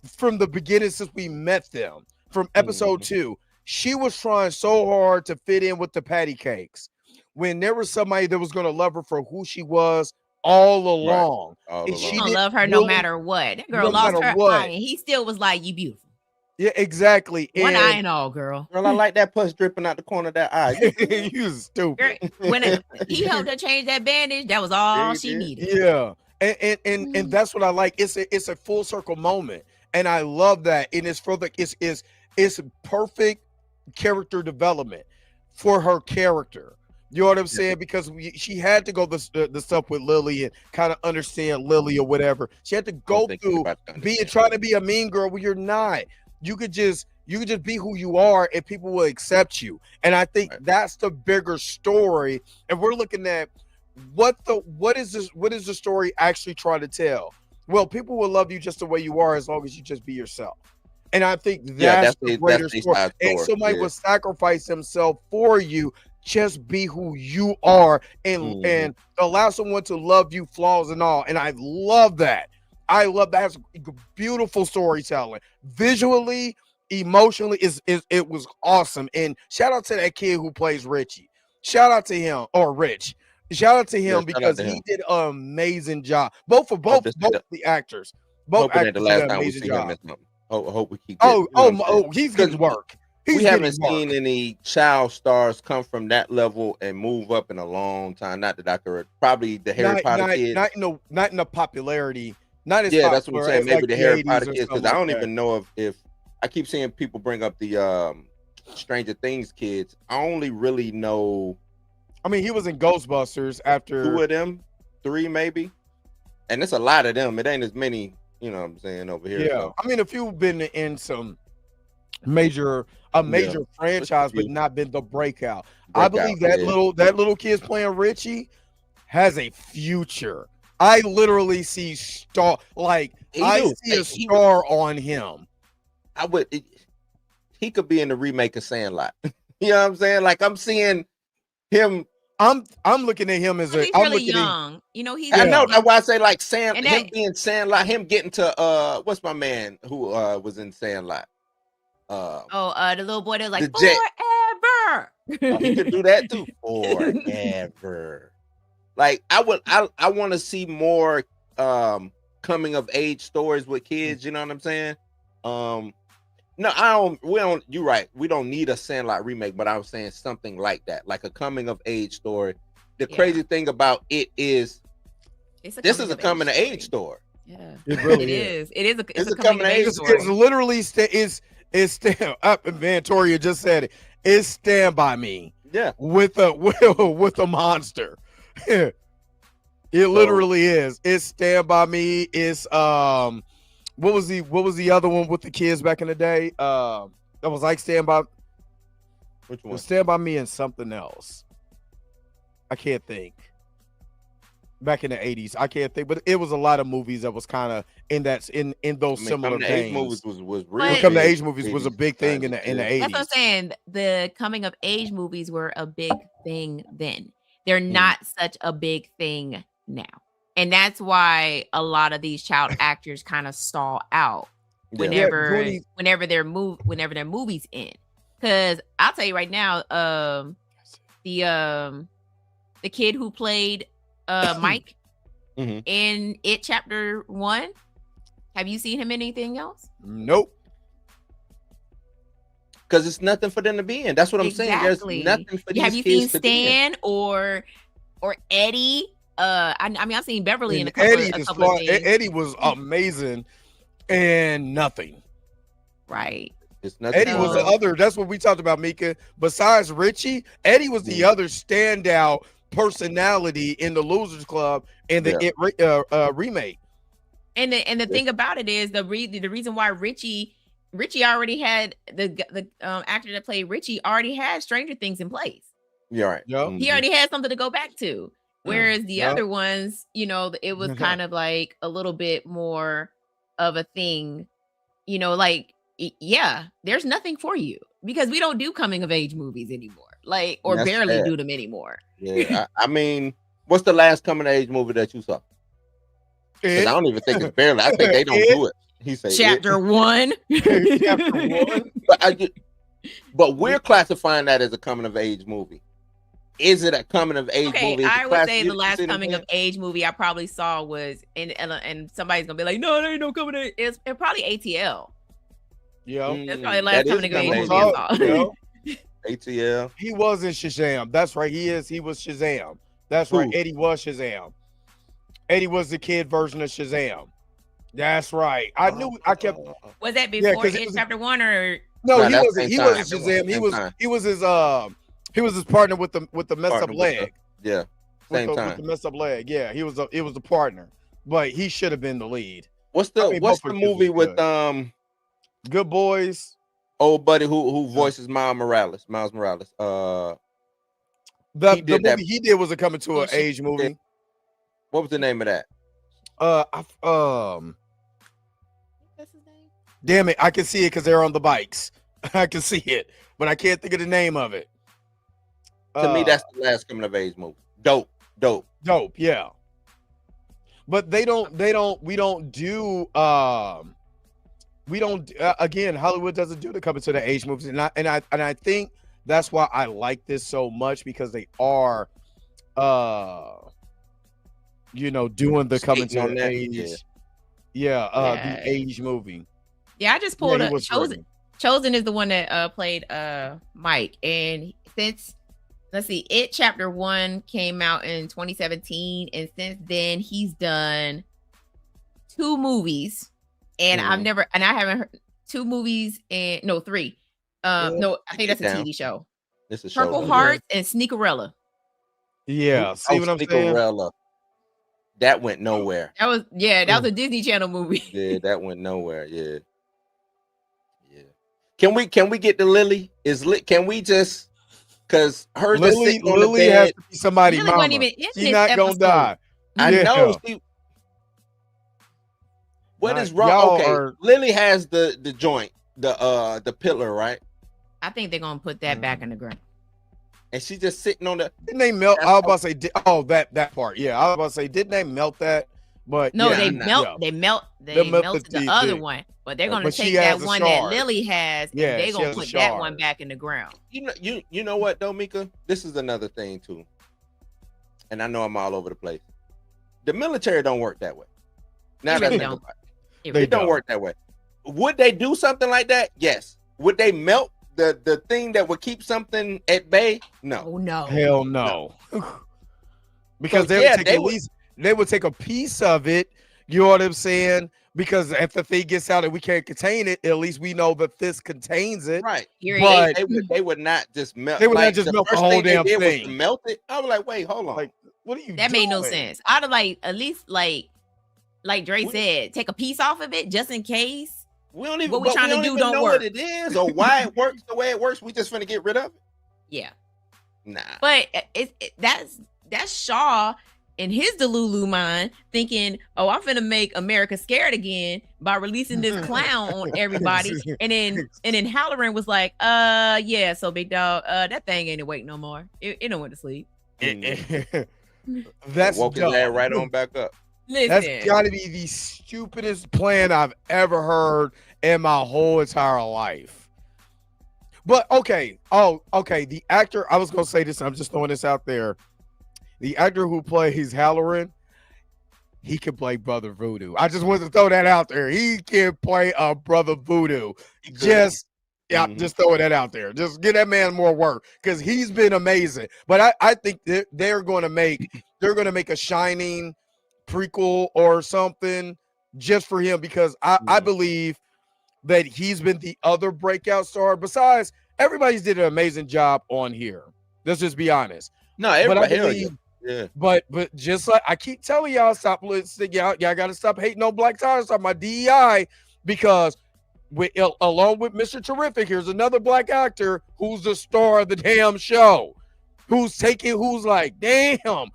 from the beginning since we met them, from episode 2. She was trying so hard to fit in with the patty cakes when there was somebody that was going to love her for who she was all along. Right. And she gonna love her no matter what. That girl lost her eye, and he still was like, "You beautiful." Yeah, exactly. One eye and all, girl. Girl, I like that pus dripping out the corner of that eye. You stupid. When he helped her change that bandage, that was all she needed. Yeah, and that's what I like. It's a full circle moment, and I love that. And it's for the it's perfect character development for her character. You know what I'm saying? Because she had to go the stuff with Lily and kind of understand Lily or whatever. She had to go through trying to be a mean girl when you're not. You could just be who you are, and people will accept you. And I think that's the bigger story. And we're looking at what is the story actually trying to tell? Well, people will love you just the way you are as long as you just be yourself. And I think that's the greater story. And somebody will sacrifice himself for you. Just be who you are, and allow someone to love you, flaws and all. And I love that. I love that. It's beautiful storytelling, visually, emotionally. It was awesome. And shout out to that kid who plays Richie. Shout out to him, or Rich. Shout out to him because he did an amazing job. Both the actors. Both actors did an amazing job. Hope we keep. He's getting work. We haven't seen any child stars come from that level and move up in a long time. Not that I could. Probably the Harry Potter kids. Not in the popularity. Not as that's what I'm saying. Maybe like the Harry Potter kids, because I don't even know if I keep seeing people bring up the Stranger Things kids. I only really know. I mean, he was in Ghostbusters after 2 of them, 3 maybe, and it's a lot of them. It ain't as many. You know what I'm saying over here. Yeah, so. I mean, if you've been in some major franchise, but not been the breakout. I believe that little kid's playing Richie has a future. I literally see star a star on him. He could be in the remake of Sandlot. You know what I'm saying? Like I'm seeing him. I'm looking at him as he's really young. You know, I know that's why I say like him being Sandlot, him getting to what's my man who was in Sandlot? The little boy that was like forever. He could do that too. Forever. Like I want to see more coming of age stories with kids. You know what I'm saying? No, I don't. We don't. You're right. We don't need a Sandlot remake, but I was saying something like that, like a coming of age story. The crazy thing about it is, this is a coming of age story. Yeah, It really is. It is. It's a coming coming of age It's story. literally it's stand up. Vantoria just said it. It's Stand By Me. Yeah, with a monster. It literally is. It's Stand By Me. It's what was the other one with the kids back in the day? That was like Stand By. Which It one? was Stand By Me and something else. I can't think. Back in the 80s, I can't think, but it was a lot of movies that was kind of in those similar coming of age veins. movies was real. But- Coming of big age movies was a 80s, big thing in the 80s. That's what I'm saying. The coming of age movies were a big thing then. They're not such a big thing now. And that's why a lot of these child actors kind of stall out whenever their movies end. Because I'll tell you right now, the kid who played Mike in It Chapter 1, have you seen him in anything else? Nope. Because it's nothing for them to be in. That's what I'm saying. There's nothing for these Have you kids seen to be in. Stan or Eddie? I mean, I've seen Beverly in a couple of things. Eddie was amazing and nothing. Right. It's nothing. Eddie was the other. That's what we talked about, Mika. Besides Richie, Eddie was the other standout personality in the Losers Club in the It remake. And the thing about it is the reason why Richie already had the actor that played Richie already had Stranger Things in place. You're right. Yep. He already had something to go back to. Whereas the other ones, you know, it was kind of like a little bit more of a thing, you know, like, yeah, there's nothing for you because we don't do coming of age movies anymore, like, or That's barely sad. do them anymore. Yeah, I mean, what's the last coming of age movie that you saw? 'Cause I don't even think it's barely. I think they don't do it. He said Chapter 1. Chapter 1. But we're classifying that as a coming of age movie. Is it a coming of age movie? I would say the last coming of age movie I probably saw was and somebody's gonna be like, no, there ain't no coming of it's probably ATL. Yeah, that's probably the last coming of age movie I saw. ATL. He was in Shazam. That's right. He was Shazam. That's right. Eddie was Shazam. Eddie was the kid version of Shazam. That's right. I knew. I kept. Was that before It Chapter 1 or? No, he wasn't. He wasn't Shazam. He was his partner with the messed up leg. Same time. With the messed up leg. Yeah, it was the partner, but he should have been the lead. What's the movie with Good Boys? Old buddy who voices Miles Morales. The movie he did was a coming to an age movie. What was the name of that? Damn it, I can see it because they're on the bikes. I can see it, but I can't think of the name of it. To me, that's the last coming of age movie. Dope. Yeah. But we don't do again, Hollywood doesn't do the coming to the age movies, and I think that's why I like this so much, because they are doing the coming to the age. The age movie. Yeah, I just pulled up Chosen is the one that played Mike, and since let's see, It Chapter 1 came out in 2017, and since then he's done 2 movies, and I haven't heard 2 movies and no 3. No, I think that's a TV show. This is Purple Hearts and Sneakerella. Yeah, see what I'm saying? That went nowhere. That was a Disney Channel movie. Yeah, that went nowhere. Yeah. Can we get the Lily? Can we just because her Lily has to be somebody's Lily mama. wasn't even in She's this not episode. gonna die. I know. What is wrong? Okay, Lily has the joint, the pillar, right? I think they're gonna put that back in the ground. And she's just sitting on the. Didn't they melt? I was about to say, that part. Yeah, I was about to say, didn't they melt that? But no, yeah, they melted the other one, but they're gonna take that one that Lily has, and they're gonna put that one back in the ground. You know what though, Mika? This is another thing too, and I know I'm all over the place. The military don't work that way. Now They really don't. They don't work that way. would they do something like that? Yes. Would they melt the thing that would keep something at bay? No. Oh no. Hell no. Because So, they yeah, would take they at would- least they would take a piece of it. You know what I'm saying? Because if the thing gets out and we can't contain it, at least we know that this contains it. Right. Period. But They would not just melt. They would not like, just the melt the first whole thing they damn did was thing. to melt it. I was like, wait, hold on. like, what are you That doing? made no sense. I'd have at least like Dre What? said, take a piece off of it just in case. we don't even, what we but trying to don't do even don't know work. what it is or why it works the way it works. We just finna get rid of it. Yeah. Nah. But that's Shaw in his Delulu mind thinking, oh, I'm finna make America scared again by releasing this clown on everybody. And then Halloran was like, yeah, so big dog, that thing ain't awake no more. It don't went to sleep. That's woke his dumb. ass right on back up. Listen, That's got to be the stupidest plan I've ever heard in my whole entire life. But okay, the actor, I was gonna say this, I'm just throwing this out there. The actor who plays Halloran, he can play Brother Voodoo. I just wanted to throw that out there. He can play a Brother Voodoo. Just just throwing that out there. Just give that man more work because he's been amazing. But I think they're going to make a Shining prequel or something just for him because I believe that he's been the other breakout star. Besides, everybody's did an amazing job on here. Let's just be honest. No, everybody. But I believe, yeah. But just like I keep telling y'all, stop listening. Y'all got to stop hating on Black Ties, stop my DEI, because along with Mr. Terrific, here's another black actor who's the star of the damn show, who's like, damn,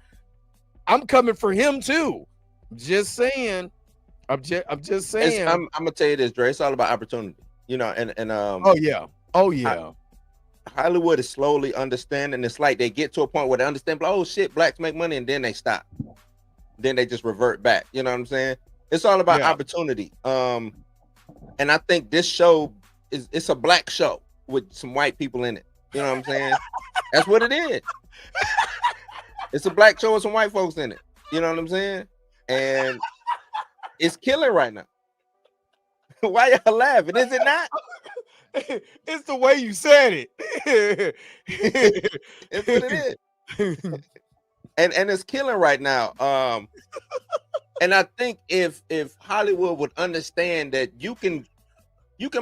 I'm coming for him too. Just saying. I'm just saying. I'm gonna tell you this, Dre. It's all about opportunity, you know. And oh yeah. Hollywood is slowly understanding. It's like they get to a point where they understand, oh shit, blacks make money, and then they stop. Then they just revert back. You know what I'm saying? It's all about opportunity. And I think this show it's a black show with some white people in it. You know what I'm saying? That's what it is. It's a black show with some white folks in it. You know what I'm saying? And it's killing right now. Why y'all laughing? Is it not? It's the way you said it. It's what it is. And it's killing right now. And I think if Hollywood would understand that you can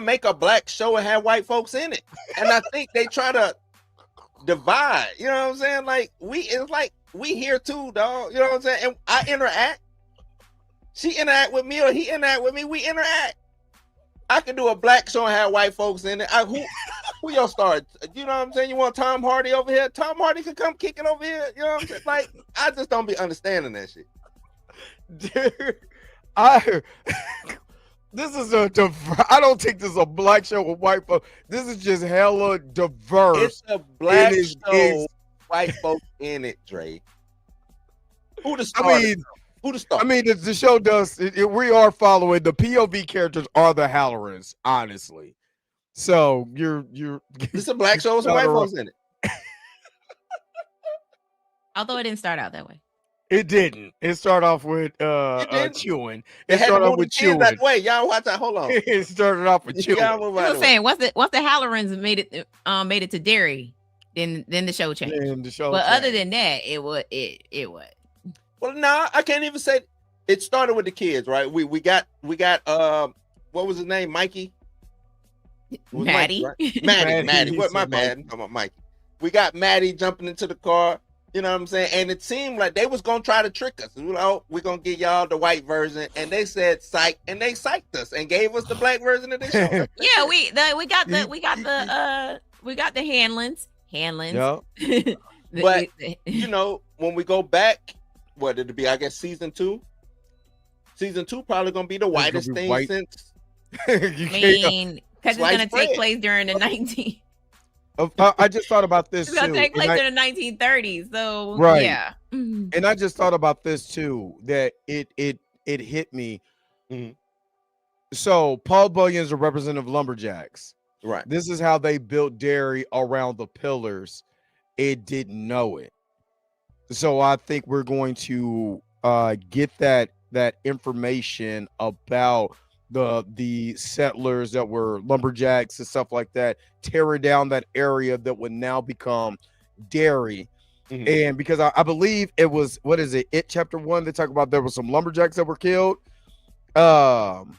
make a black show and have white folks in it. And I think they try to divide. You know what I'm saying? Like it's like we here too, dog. You know what I'm saying? And I interact. She interact with me or he interact with me. We interact. I can do a black show and have white folks in it. Who y'all start? You know what I'm saying? You want Tom Hardy over here? Tom Hardy can come kicking over here. You know what I'm saying? Like, I just don't be understanding that shit. Dude, this is I don't think this is a black show with white folks. This is just hella diverse. It's a black show, white folks in it, Dre. Who the star? Who the star? I mean, the show does. We are following the POV characters are the Hallorans, honestly. So you're. It's a black show with some white folks in it. Although it didn't start out that way. It didn't. It started off with chewing. It started off with chewing. That way, y'all watch that. Hold on. It started off with chewing. I was saying once the Hallorans made it to Derry, then the show changed. Other than that, it was. Well, nah, I can't even say it started with the kids, right? We got what was his name? Mikey? Maddie. Mikey, right? Maddie. What my bad. I'm talking about Mikey. We got Maddie jumping into the car. You know what I'm saying? And it seemed like they was gonna try to trick us. You know, we're gonna give y'all the white version, and they said psych, and they psyched us and gave us the black version of the show. Yeah, we got the Hanlons. Yeah. But you know, when we go back, what did it be? I guess season 2. Season 2 probably gonna be the whitest thing white. Since. I mean, because it's gonna take place during the 19. I just thought about this. It's gonna take place in the 1930s. So right. Yeah. And I just thought about this too. That it hit me. Mm-hmm. So Paul Bunyan's a representative of lumberjacks. Right. This is how they built Derry around the pillars. It didn't know it. So I think we're going to get that information about the settlers that were lumberjacks and stuff like that, tearing down that area that would now become Derry. And because I believe it was, what is it? It chapter 1, they talk about there were some lumberjacks that were killed during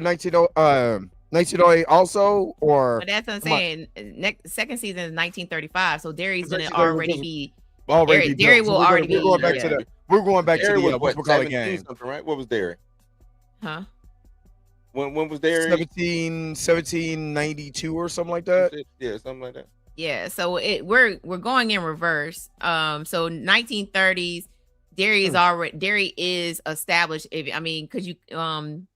1908 also, or But that's what I'm saying. Next second season is 1935, so Derry's gonna Second season already was be already Derry built. So will we're already we're going be, back to the we're going back Derry to the was what, what's called 17 game. something, right? What was Derry? huh? When was Derry? 1792 or something like that. Yeah, something like that. Yeah, so we're going in reverse. So 1930s, Derry is established. Because you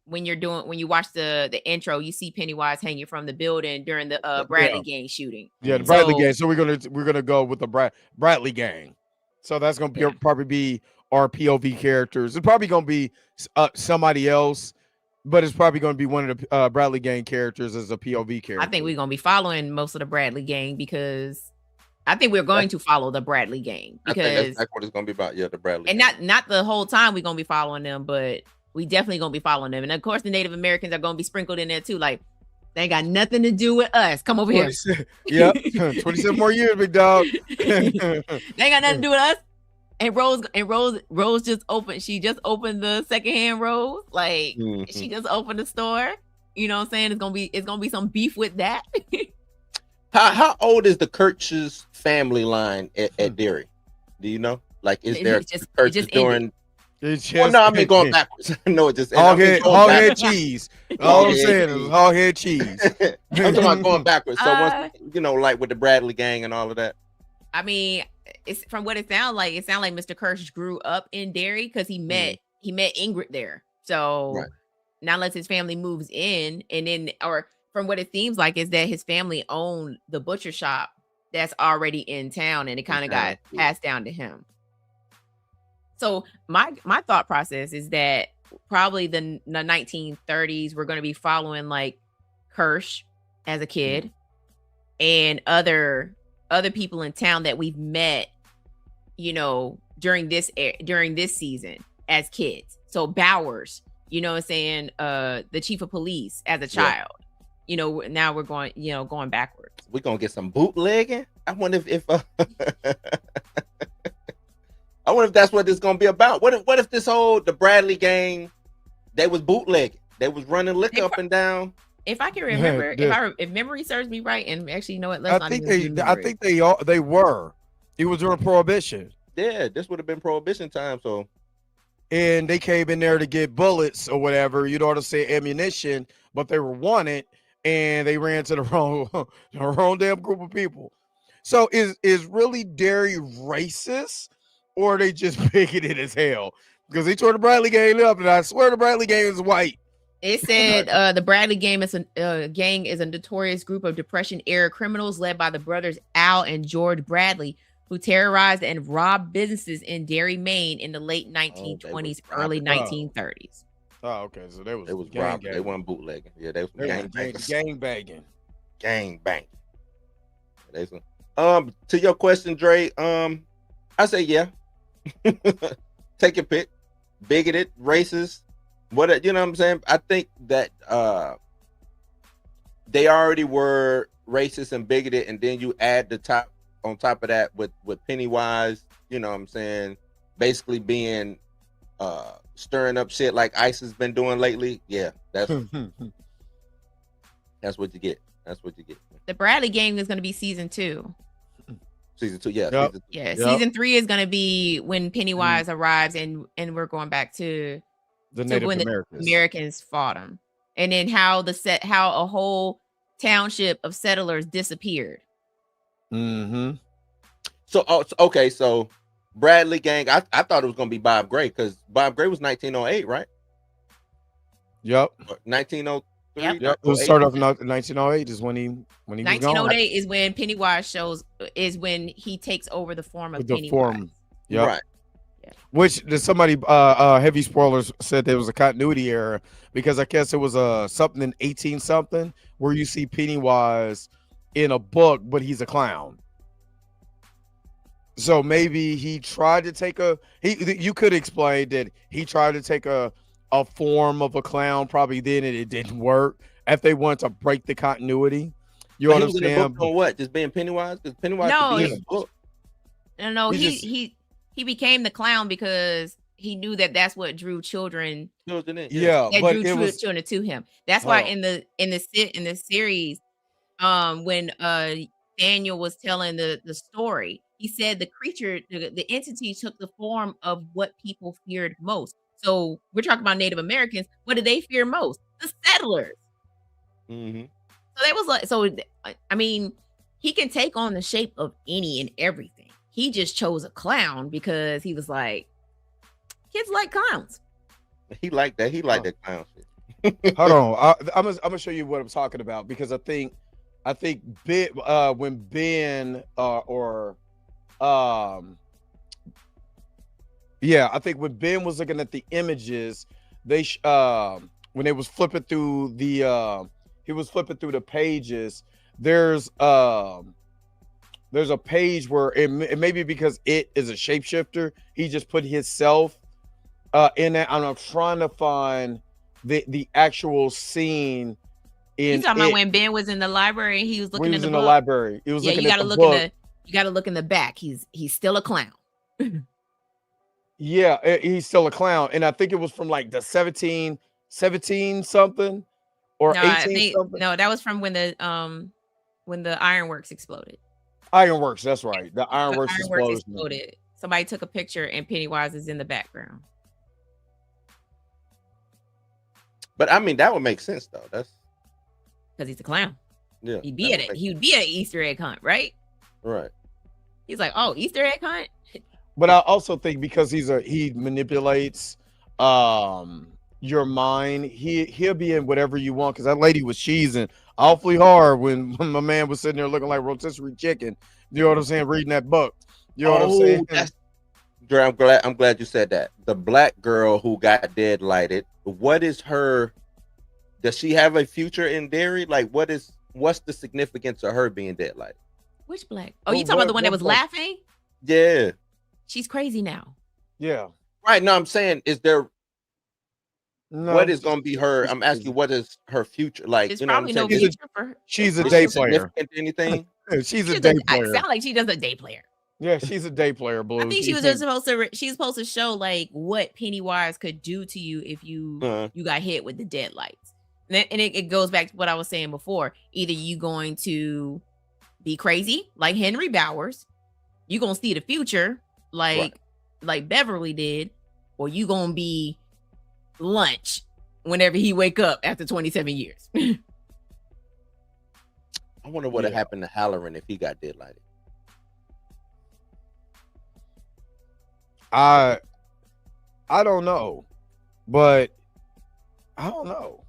when you watch the intro, you see Pennywise hanging from the building during the Bradley gang shooting. Yeah, the Bradley gang. So we're gonna go with the Bradley gang. So that's gonna probably be our POV characters. It's probably gonna be somebody else, but it's probably gonna be one of the Bradley gang characters as a POV character. I think we're gonna be following most of the Bradley gang because I think we're going to follow the Bradley gang I think because that's what it's gonna be about. Yeah, the Bradley. and gang. not the whole time we're gonna be following them, but we definitely gonna be following them. And of course, the Native Americans are gonna be sprinkled in there too. Like they ain't got nothing to do with us. Come over here. Yep, 27 more years, big dog. They ain't got nothing to do with us. And Rose just opened. She just opened the secondhand Rose. Like she just opened the store. You know what I'm saying? It's gonna be some beef with that. How old is the Kirch's family line at Derry? Do you know? Like, is there Kirch's during? Well, no, I mean going backwards. No, it just hog head cheese. All I'm saying is hog head cheese. I'm talking about going backwards. So once like with the Bradley gang and all of that. I mean, it's from what it sounds like. It sounds like Mr. Kirsch grew up in Derry because he met Ingrid there. So now, unless his family moves in, and then, or from what it seems like, is that his family owned the butcher shop that's already in town, and it kind of got passed down to him. So my thought process is that probably the 1930s we're going to be following like Kirsch as a kid and other people in town that we've met, during this season as kids. So Bowers, you know what I'm saying, the chief of police as a child. Now we're going backwards. We're gonna get some bootlegging. I wonder if I wonder if that's what this is gonna be about. What if the Bradley gang, they was bootlegging, they was running liquor up and down. If I can remember, if memory serves me right, and actually, you know what? I think they were. It was during Prohibition. Yeah, this would have been Prohibition time. So, and they came in there to get bullets or whatever. You know what I'm saying, ammunition, but they were wanted, and they ran to the wrong damn group of people. So is really Derry racist, or are they just bigoted as hell? Because they tore the Bradley gang up, and I swear the Bradley gang is white. It said the Bradley gang is a notorious group of Depression-era criminals led by the brothers Al and George Bradley, who terrorized and robbed businesses in Derry, Maine in the late 1920s, early 1930s. Oh, okay. So they was robbing. They weren't bootlegging. Yeah, they was gang banging. Gang bang. To your question, Dre, I say yeah. Take your pick. Bigoted, racist. What, you know what I'm saying? I think that they already were racist and bigoted, and then you add on top of that with Pennywise, you know what I'm saying, basically being stirring up shit like ICE has been doing lately. Yeah, that's what you get. That's what you get. The Bradley gang is going to be season 2. Season 2, yeah. Yep. Yeah, season 3 is going to be when Pennywise arrives, and we're going back to the Native Americans fought him, and then how a whole township of settlers disappeared. So okay, so Bradley gang, I thought it was gonna be Bob Gray, because Bob Gray was 1908, right? Yep. 1903. Yep. It was start of 1908 is when he was 1908 is when Pennywise is when he takes over the form of Pennywise. Yep. Right. Which somebody heavy spoilers said there was a continuity error, because I guess it was something in 18 something where you see Pennywise in a book, but he's a clown. So maybe he tried to take you could explain that he tried to take a a form of a clown probably then and it didn't work. If they wanted to break the continuity, you But he was in the book understand? on what? Just being Pennywise? Because Pennywise No, could be in a book. No, He he just- he became the clown because he knew that that's what drew children. Children in, Yeah, That but drew it was children to him. That's why Hold in the series, when Daniel was telling the story, he said the creature, the entity took the form of what people feared most. So we're talking about Native Americans. What did they fear most? The settlers. Mm-hmm. So that was like, so I mean, he can take on the shape of any and everything. He just chose a clown because he was like, kids like clowns. He liked that. He liked that clown shit. Hold on. I'm gonna show you what I'm talking about because I think Ben, when Ben I think when Ben was looking at the images, they when they was flipping through the he was flipping through the pages. There's a page where it may be because it is a shapeshifter. He just put himself in that. And I'm trying to find the actual scene. You talking about when Ben was in the library and he was looking He was in in the the book? library. He was Yeah, looking you at gotta the look book. you gotta look in the back. He's still a clown. Yeah, he's still a clown. And I think it was from like the 17 something or No, I 18 think something. no, that was from when the ironworks exploded. Ironworks, that's right. The Ironworks explosion. exploded. Somebody took a picture and Pennywise is in the background. But I mean, that would make sense though. That's Because he's a clown. yeah. He'd be at it. He would be at an Easter egg hunt, right? Right. He's like, oh, Easter egg hunt? But I also think because he manipulates your mind, he'll be in whatever you want. Because that lady was cheesing awfully hard when my man was sitting there looking like rotisserie chicken. You know what I'm saying? Reading that book. You know what I'm saying? That's, Dre, I'm glad you said that. The black girl who got dead lighted. What is her? Does she have a future in Derry? Like, what's the significance of her being dead lighted? Which black? Oh, you talking about the one that was laughing? Yeah. She's crazy now. Yeah. Right. No, I'm saying, is there? No, What is going to be her? I'm asking you, what is her future like? There's You know what probably I'm no saying? future for her. She's a There's day probably player. Significant to anything? She's a She day does- player. sound like she does a day player. Yeah, she's a day player, Blue. I think she was just supposed to show like what Pennywise could do to you if you you got hit with the deadlights. And it goes back to what I was saying before. Either you going to be crazy like Henry Bowers, you gonna see the future like Beverly did, or you gonna be lunch whenever he wake up after 27 years. I wonder what had happened to Halloran if he got dead lighted. I don't know, but I don't know.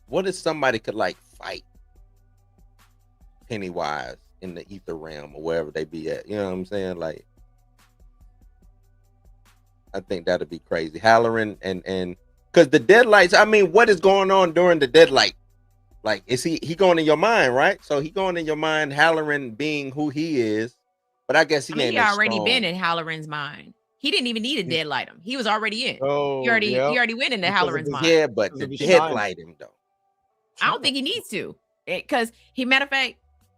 What if somebody could like fight Pennywise in the ether realm or wherever they be at? You know what I'm saying? Like, I think that'd be crazy. Halloran and because the deadlights. I mean, what is going on during the deadlight? Like, is he going in your mind, right? So he going in your mind. Halloran being who he is, but I guess he ain't. He already been in Halloran's mind. He didn't even need to deadlight him. He was already in. Oh, he already went into Halloran's mind. Yeah, but the deadlight him though. I don't think he needs to, because matter of fact,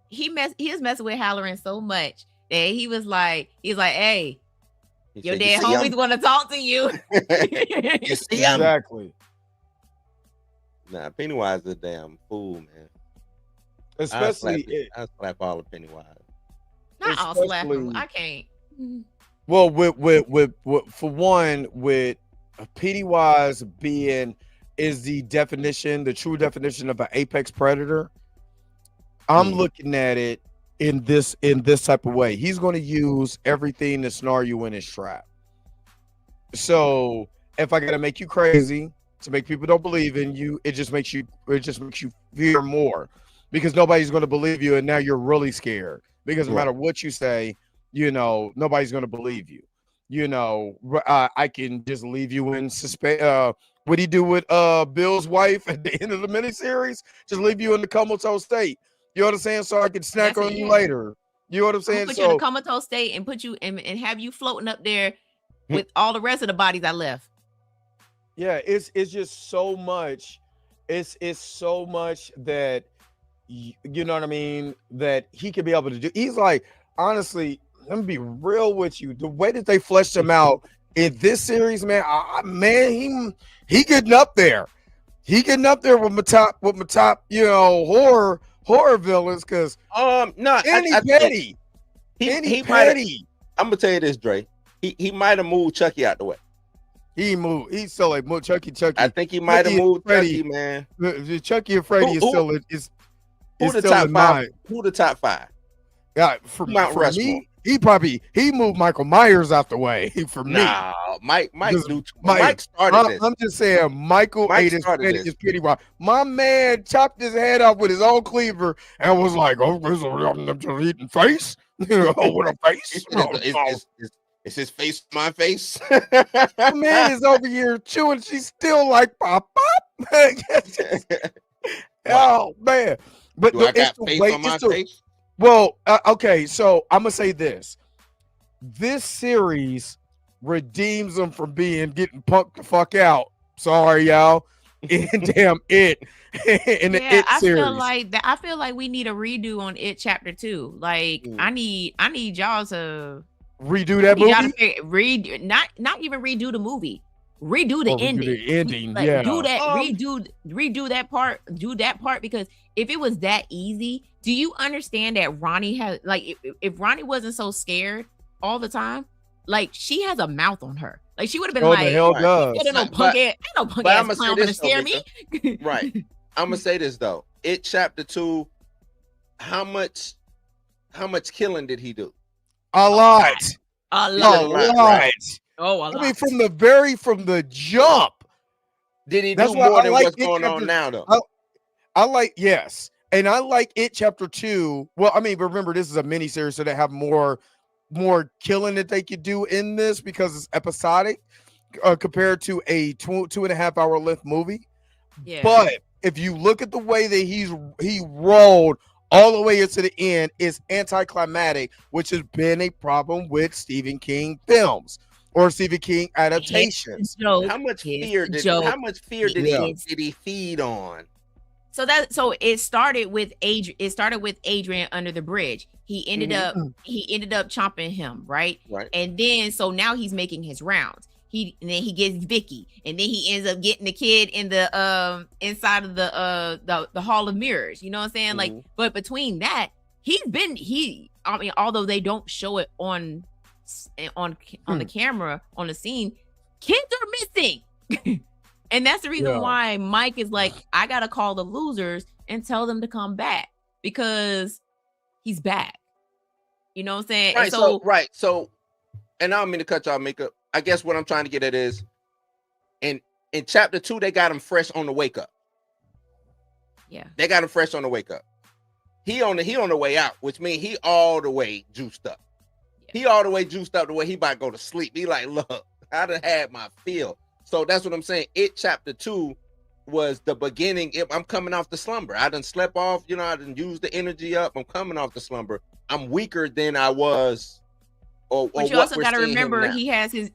he is messing with Halloran so much that he's like, hey, your dad homies want to talk to you. You see him? Exactly. Nah, Pennywise is a damn fool, man. Especially, I slap all of Pennywise. Not all slapping. I can't. Well, with for one, with Pennywise being is the true definition of an apex predator. I'm looking at it in this type of way. He's going to use everything to snare you in his trap. So if I got to make you crazy to make people don't believe in you, it just makes you fear more, because nobody's going to believe you, and now you're really scared because no matter what you say, nobody's going to believe you. I can just leave you in suspense. What do you do with Bill's wife at the end of the miniseries? Just leave you in the comatose state. You know what I'm saying? So I can snack on you later. You know what I'm saying? Put you in a comatose state and put you and have you floating up there with all the rest of the bodies I left. Yeah, it's just so much. It's so much that you know what I mean, that he could be able to do. He's like, honestly, let me be real with you. The way that they fleshed him out in this series, man, man, he getting up there. He getting up there with my top, horror villains, because No, Andy I think he might. Petty. I'm gonna tell you this, Dre. He might have moved Chucky out the way. He moved. He's still like Chucky. I think he might have moved Chucky, man. Chucky and Freddy is still who the still top in five? mind. Who the top five? Yeah, for me, he moved Michael Myers out the way. For me, nah, Mike Mike started this. I'm just saying, Mike ate his Pennywise. My man chopped his head off with his own cleaver and was like, "Oh, I'm just eating face, with a face." Is his face my face? The man is over here chewing. She's still like pop pop. Oh man, but Do I got face on my face? Well, okay, so I'm gonna say this. This series redeems them from getting punked the fuck out. Sorry, y'all. And damn it. In the It series. I feel like we need a redo on It Chapter 2. Like I need y'all to redo that movie. Not even redo the movie. Redo the ending. The ending, like, yeah. Do that. Redo that part. Do that part, because if it was that easy, do you understand that Ronnie has, like, if Ronnie wasn't so scared all the time, like, she has a mouth on her. Like, she would have been like, the hell does. Ain't no punk ass clown gonna scare me. Right. I'm gonna say this though. It Chapter 2. How much killing did he do? A lot. Right? Oh, a lot. I mean, from the jump. Did he do more than what's going on now, though? I like, yes. And I like It Chapter 2. Well, I mean, but remember, this is a miniseries, so they have more killing that they could do in this because it's episodic compared to a 2.5 hour length movie. Yeah. But if you look at the way that he rolled all the way into the end, is anticlimactic, which has been a problem with Stephen King films or Stephen King adaptations. How much fear did he feed on? So it started with Adrian under the bridge. He ended up chomping him, right? Right. And then so now he's making his rounds. And then he gets Vicky, and then he ends up getting the kid in the inside of the Hall of Mirrors. You know what I'm saying? Like, but between that, although they don't show it on the camera on the scene, kids are missing. And that's the reason why Mike is like, I gotta call the losers and tell them to come back, because he's back. You know what I'm saying? Right. So, and I don't mean to cut y'all makeup. I guess what I'm trying to get at is, in Chapter 2, they got him fresh on the wake up. Yeah, they got him fresh on the wake up. He on the way out, which means he all the way juiced up. Yeah. He all the way juiced up the way he about to go to sleep. He like, look, I done had my fill. So that's what I'm saying. It Chapter 2 was the beginning. I'm coming off the slumber. I done slept off. I done used the energy up. I'm coming off the slumber. I'm weaker than I was. But you also got to remember he has his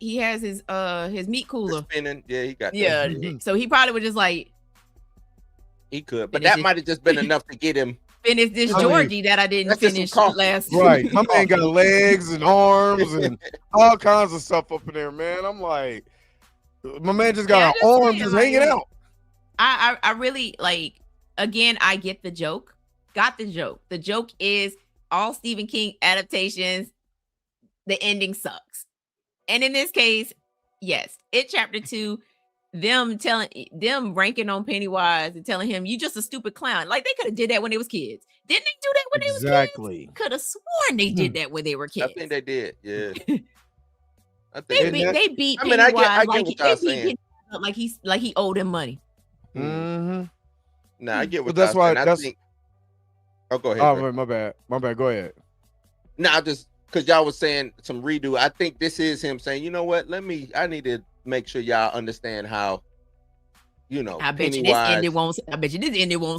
meat cooler spinning. Yeah, he got that. So he probably was just like, he could, but that might have just been enough to get him finish this Georgie that I didn't finish last. Right, my man got legs and arms and all kinds of stuff up in there, man. I'm like, my man just got an arm just hanging out. I really like. Again, I get the joke. Got the joke. The joke is all Stephen King adaptations, the ending sucks. And in this case, yes, It Chapter 2, them ranking on Pennywise and telling him, you just a stupid clown. Like, they could have did that when they was kids. Didn't they do that when they was kids? Exactly. Could have sworn they did that when they were kids. I think they did. Yeah. They beat Pennywise. I get what y'all saying. Like he owed him money. Mm-hmm. Nah, I get what that's why. I think. Oh, go ahead. Oh, my bad. Go ahead. Nah, just because y'all was saying some redo. I think this is him saying, you know what? I need to make sure y'all understand how, I bet you this ending won't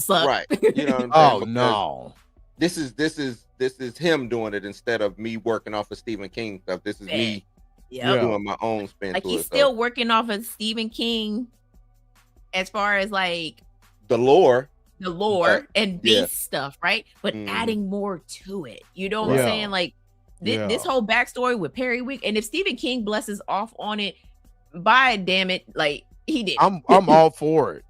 suck. Right. You know what I'm saying? Oh no. This is him doing it instead of me working off of Stephen King stuff. This is me, Yep. doing my own spin Like to he's it. still working off of Stephen King as far as like The lore. the lore and yeah. base stuff, right? But Mhm. adding more to it. You know what I'm Yeah. saying? Like this Yeah. whole backstory with Periwick, and if Stephen King blesses off on it, by damn it, like he did. I'm all for it.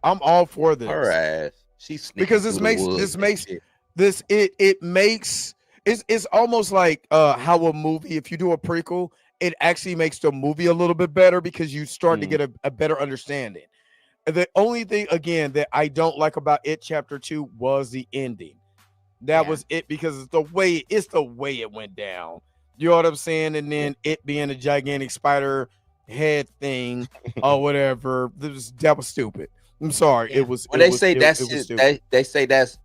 I'm all for this. Her ass. She's sneaking Because this through the makes woods this and makes shit. this it makes it's almost like how a movie, if you do a prequel, it actually makes the movie a little bit better because you start to get a better understanding. The only thing again that I don't like about it chapter 2 was the ending. That Yeah. was it, because it's the way it went down. You know what I'm saying? And then it being a gigantic spider head thing or whatever. That was stupid. I'm sorry. Yeah. It was. Well, it they was, say it, that's it was it, stupid. they say that's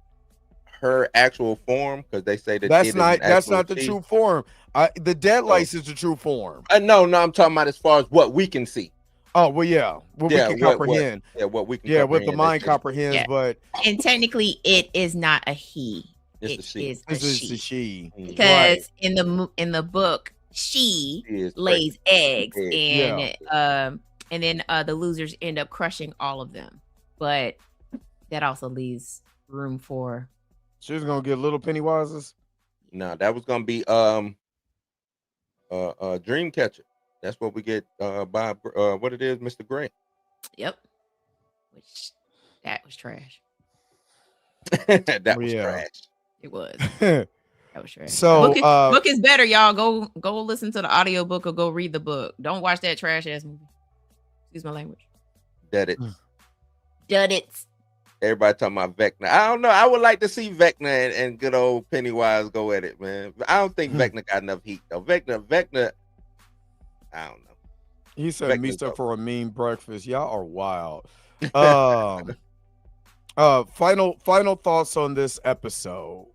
her actual form because they say that That's it not. is an That's actual not the she. true form. The Deadlights is the true form. No, I'm talking about as far as what we can see. Oh well, yeah. What we can comprehend. What we can. Yeah, what the comprehend, mind they- comprehends, Yeah. but And technically, it is not a he. It's It a she. is a this is she. the she. Mhm. Because in the book, she She is lays eggs, Eggs. and then the losers end up crushing all of them. But that also leaves room for She's gonna get little Pennywises. No, that was gonna be Dreamcatcher. That's what we get by what it is, Mr. Gray. yep. Which that was trash. That was Yeah. trash. It was. So That was trash. Book is better, y'all. Go listen to the audiobook or go read the book. Don't watch that trash ass movie. Excuse my language. That it. Dud it. Everybody talking about Vecna. I don't know. I would like to see Vecna and good old Pennywise go at it, man. I don't think Vecna got enough heat though. Vecna. I don't know. He said Vecna's meet up dope. for a mean breakfast. Y'all are wild. Final thoughts on this episode.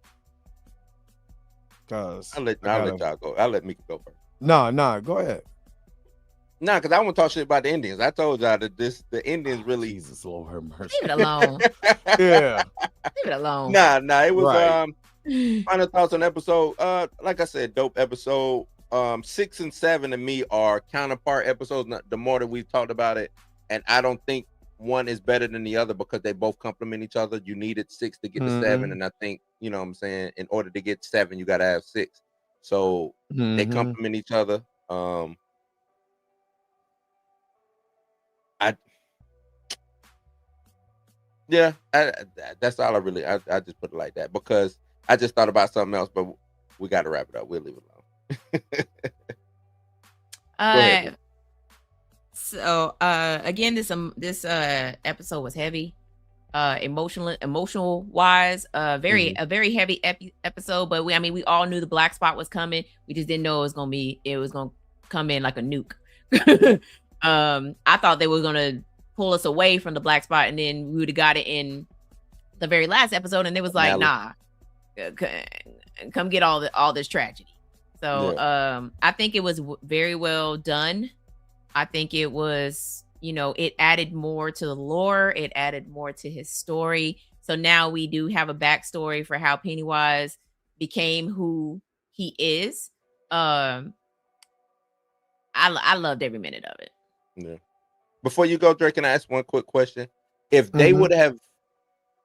Cause I'll let y'all go. I'll let Mika go first. Nah, go ahead. Nah, because I want to talk shit about the Indians. I told y'all that the Indians really. Jesus Lord have mercy. Leave it alone. Yeah. Leave it alone. Nah, it was Right. final thoughts on the episode. Like I said, dope episode. 6 and 7 to me are counterpart episodes. The more that we've talked about it, and I don't think one is better than the other because they both complement each other. You needed 6 to get to 7, and I think, you know what I'm saying, in order to get 7, you got to have 6. So they complement each other. That's all I just put it like that because I just thought about something else, but we got to wrap it up. We'll leave it alone. ahead. So again, this episode was heavy, emotional wise, a very heavy episode. But we all knew the black spot was coming. We just didn't know it was gonna come in like a nuke. I thought they were gonna pull us away from the black spot, and then we would have got it in the very last episode, and it was like, nah, come get all this tragedy. So I think it was very well done. I think it was, it added more to the lore. It added more to his story. So now we do have a backstory for how Pennywise became who he is. I loved every minute of it. Yeah. Before you go, Drake, can I ask one quick question? If they would have,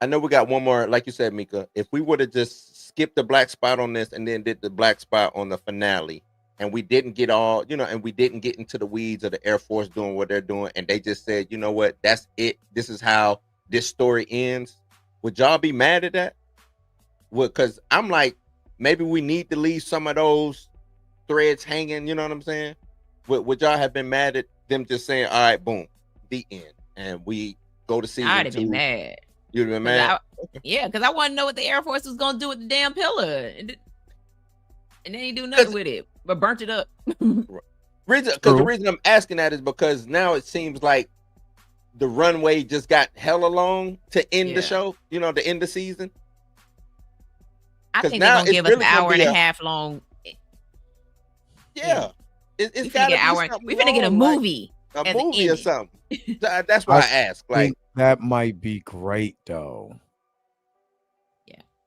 I know we got one more, like you said, Mika. If we would have just skipped the black spot on this and then did the black spot on the finale, and we didn't get all, and we didn't get into the weeds of the Air Force doing what they're doing, and they just said, you know what, that's it. This is how this story ends. Would y'all be mad at that? Because I'm like, maybe we need to leave some of those threads hanging. You know what I'm saying? Would y'all have been mad at them just saying, all right, boom, the end, and we go to season 2? I'd have been mad. You'd have been mad? Yeah, because I want to know what the Air Force was going to do with the damn pillar. And they ain't do nothing with it, but burnt it up. The reason I'm asking that is because now it seems like the runway just got hella long to end the show, to end the season. I think they're going to give us an hour and a half long. Yeah. It's got to be hour. We're going to get a movie. Like a movie or something. That's why I asked. Like, that might be great, though.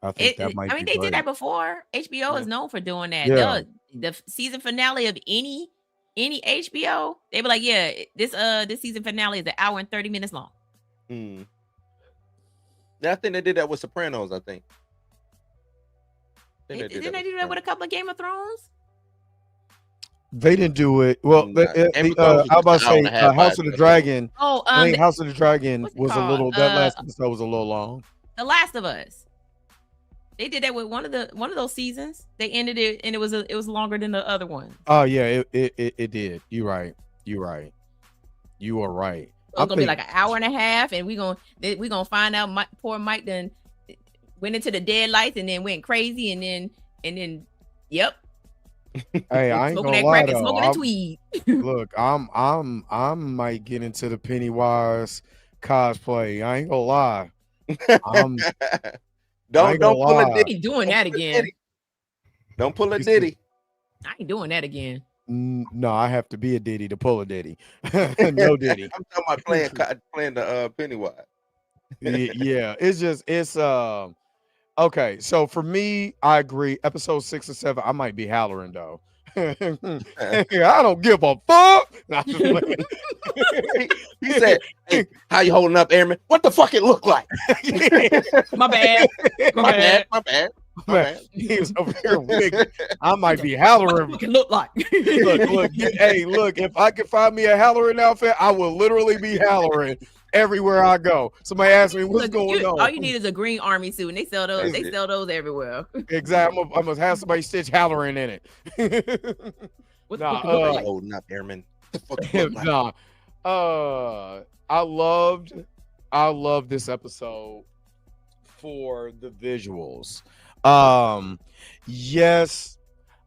I think that might be they did that before. HBO is known for doing that. Yeah. The season finale of any any HBO, they be like, yeah, this season finale is an hour and 30 minutes long. Yeah, I think they did that with Sopranos. I think. Didn't they do that with a couple of Game of Thrones? They didn't do it. Well, Game of Thrones I was about to was an hour say and a half House of the Dragon. Oh, I think House of the Dragon what's it was a called? little. That last episode was a little long. The Last of Us. They did that with one of those seasons. They ended it, and it was longer than the other one. Oh yeah, it did. You're right. You are right. So it's gonna be like an hour and a half, and we gonna find out poor Mike then went into the deadlights and then went crazy, and then yep. Hey, I ain't smoking gonna that lie crack and though. smoking that tweed. Look, I might get into the Pennywise cosplay. I ain't gonna lie. Don't pull a I Diddy. ain't doing that again. Don't pull a Diddy. I ain't doing that again. No, I have to be a Diddy to pull a Diddy. No Diddy. I'm talking about playing the Pennywise. Yeah, it's okay. So for me, I agree. Episode 6 or 7, I might be hollering though. I don't give a fuck. He said, "Hey, how you holding up, Airman? What the fuck it look like?" My bad. My bad. He was over here wiggling. I might be hollering. What it look like? Look. Hey, look. If I could find me a hollering outfit, I will literally be hollering everywhere I go. Somebody ask me what's going on. All you need is a green army suit, and they sell those. They sell those everywhere. Exactly. I must have somebody stitch hollering in it. What's holding up, Airman? What the fuck it look like? I loved this episode for the visuals. Yes,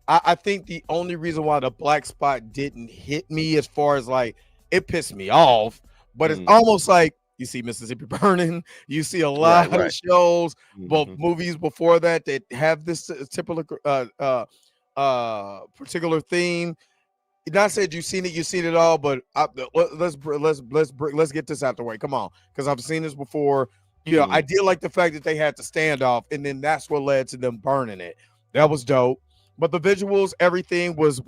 I think the only reason why the black spot didn't hit me, as far as like, it pissed me off, but it's almost like you see Mississippi Burning, you see a lot of shows, both movies before that have this typical particular theme. Not said you've seen it all, but let's get this out the way. Come on, because I've seen this before. You know, I did like the fact that they had to stand off, and then that's what led to them burning it. That was dope. But the visuals, everything was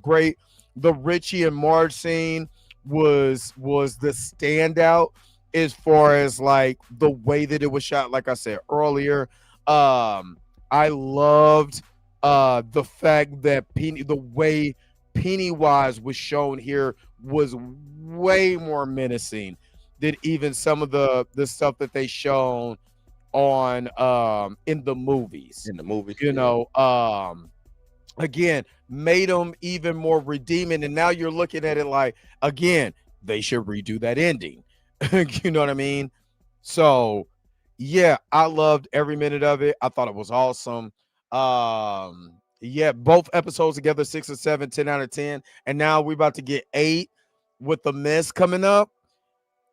great. The Richie and Marge scene was the standout as far as like the way that it was shot. Like I said earlier, I loved the fact that the way Pennywise was shown here was way more menacing than even some of the stuff that they shown on in the movies. You know, again, made them even more redeeming. And now you're looking at it like, again, they should redo that ending. You know what I mean? So yeah, I loved every minute of it. I thought it was awesome. Yeah, both episodes together, 6 or 7, 10 out of 10. And now we're about to get 8 with the mess coming up,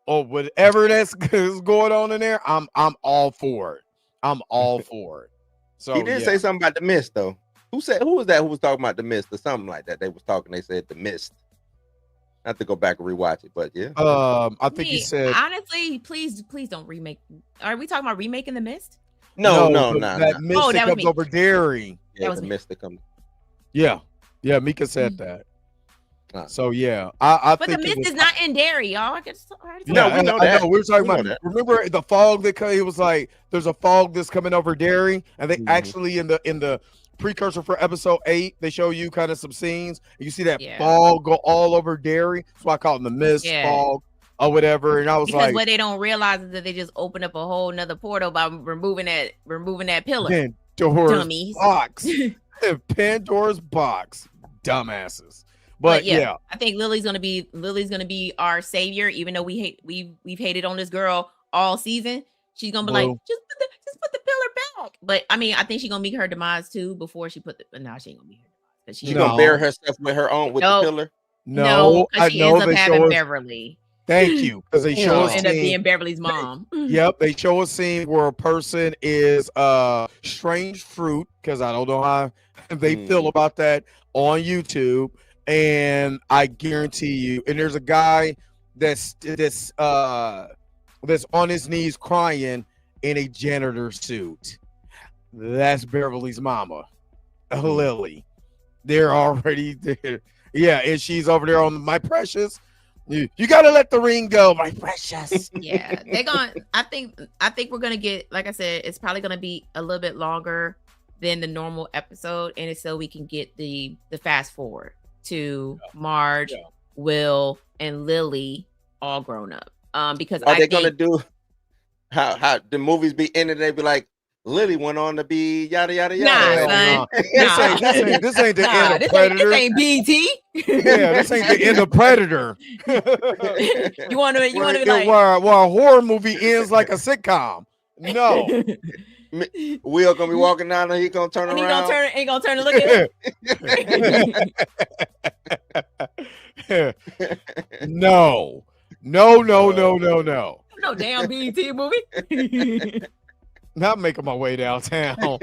or whatever that's going on in there. I'm all for it. I'm all for it. So he did say something about the mist though. Who was that who was talking about the mist or something like that? They was talking, they said the mist. I have to go back and rewatch it, but yeah. I think he said, honestly, please don't remake. Are we talking about remaking The Mist? No. That mist that comes over Derry. Yeah, that was the mist that comes. Yeah, Mika said that. So yeah, I but think the mist is not in Derry, y'all. No, we know that. We were talking about that. Remember the fog that it was like there's a fog that's coming over Derry, and they actually in the precursor for episode 8, they show you kind of some scenes. And you see that fog go all over Derry. That's why I call it the mist fog or whatever. And I was because like, what they don't realize is that they just open up a whole nother portal by removing that pillar. Pandora's box. Pandora's box, dumbasses. But yeah, I think Lily's gonna be our savior, even though we've hated on this girl all season. She's gonna be like, just put the pillar back. But I mean, I think she's gonna meet her demise too before she put the. No, she ain't gonna meet her demise. She's gonna bury herself with her own the pillar. No, because she ends up having Beverly. Thank you, because they show us end up being Beverly's mom. Yep, they show a scene where a person is strange fruit, because I don't know how they feel about that on YouTube. And I guarantee you, and there's a guy that's on his knees crying in a janitor suit. That's Beverly's mama, Lily. They're already there. Yeah, and she's over there on my precious. You gotta let the ring go, my precious. Yeah, they're going. I think we're gonna get. Like I said, it's probably gonna be a little bit longer than the normal episode, and it's so we can get the fast forward to Marge, Will, and Lily all grown up. Because Are they gonna do how the movies be ending? They be like, Lily went on to be yada yada yada. Nah, son. This ain't the end of Predator. This ain't BT. Yeah, this ain't the end of Predator. You want to be like where a horror movie ends like a sitcom. No. Will gonna be walking down and he gonna turn and around. He gonna turn and look at him. No. No. No damn BT movie. Not making my way downtown.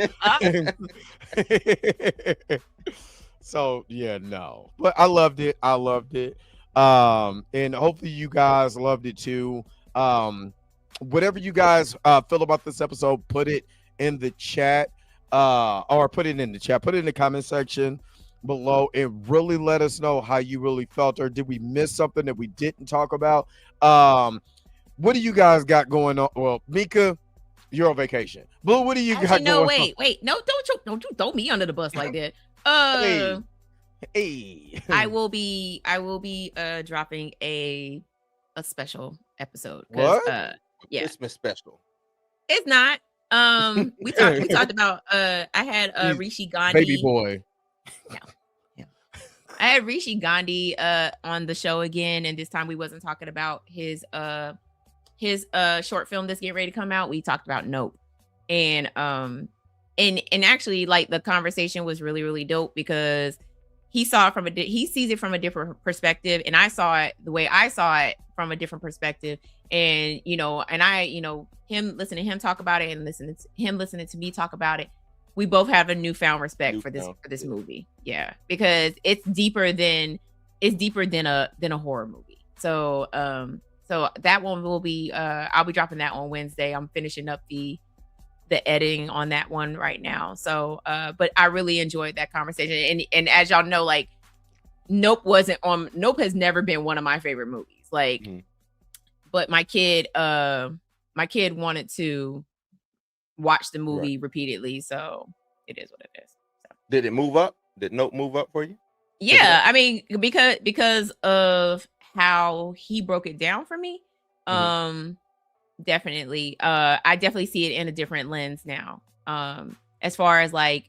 So yeah, no. But I loved it. And hopefully you guys loved it too. Whatever you guys feel about this episode, put it in the chat. Put it in the comment section below and really let us know how you really felt, or did we miss something that we didn't talk about? What do you guys got going on? Well, Mika, you're on vacation. Blue, what do you got going on? Wait. No, don't you throw me under the bus like that. Hey. I will be dropping a special episode. What? Yeah. Christmas special. It's not. We talked about I had Rishi Gandhi. Baby boy. Yeah. I had Rishi Gandhi on the show again, and this time we wasn't talking about his short film that's getting ready to come out. We talked about Nope. And actually, like, the conversation was really, really dope because he sees it from a different perspective, and I saw it the way I saw it from a different perspective. And him listening to him talk about it and listening to me talk about it, we both have a newfound respect for this movie. Yeah, because it's deeper than a horror movie. So that one will be I'll be dropping that on Wednesday. I'm finishing up the editing on that one right now. So but I really enjoyed that conversation. And as y'all know, like, Nope has never been one of my favorite movies. Like, but my kid wanted to watch the movie repeatedly, so it is what it is. So. Did it move up? Did Nope move up for you? Yeah, I mean, because of how he broke it down for me. Definitely. I definitely see it in a different lens now. As far as like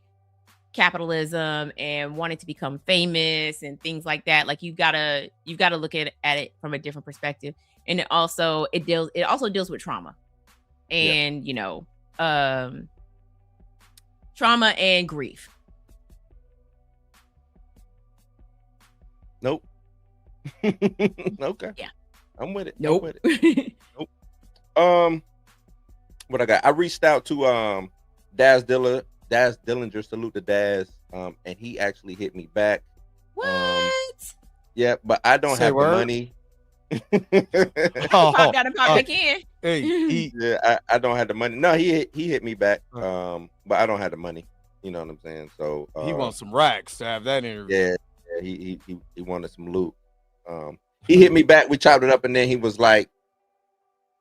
capitalism and wanting to become famous and things like that. Like, you've gotta look at it from a different perspective. And it also deals with trauma. And trauma and grief. Nope. Okay. Yeah. I'm with it. Nope. I'm with it. Nope. What I got? I reached out to Daz Dillinger, salute to Daz. And he actually hit me back. What? Yeah, but I don't have the money. Pop back in. Yeah, I don't have the money. No, he hit me back. But I don't have the money. You know what I'm saying? So he wants some racks to have that interview. Yeah, he wanted some loot. He hit me back. We chopped it up, and then he was like,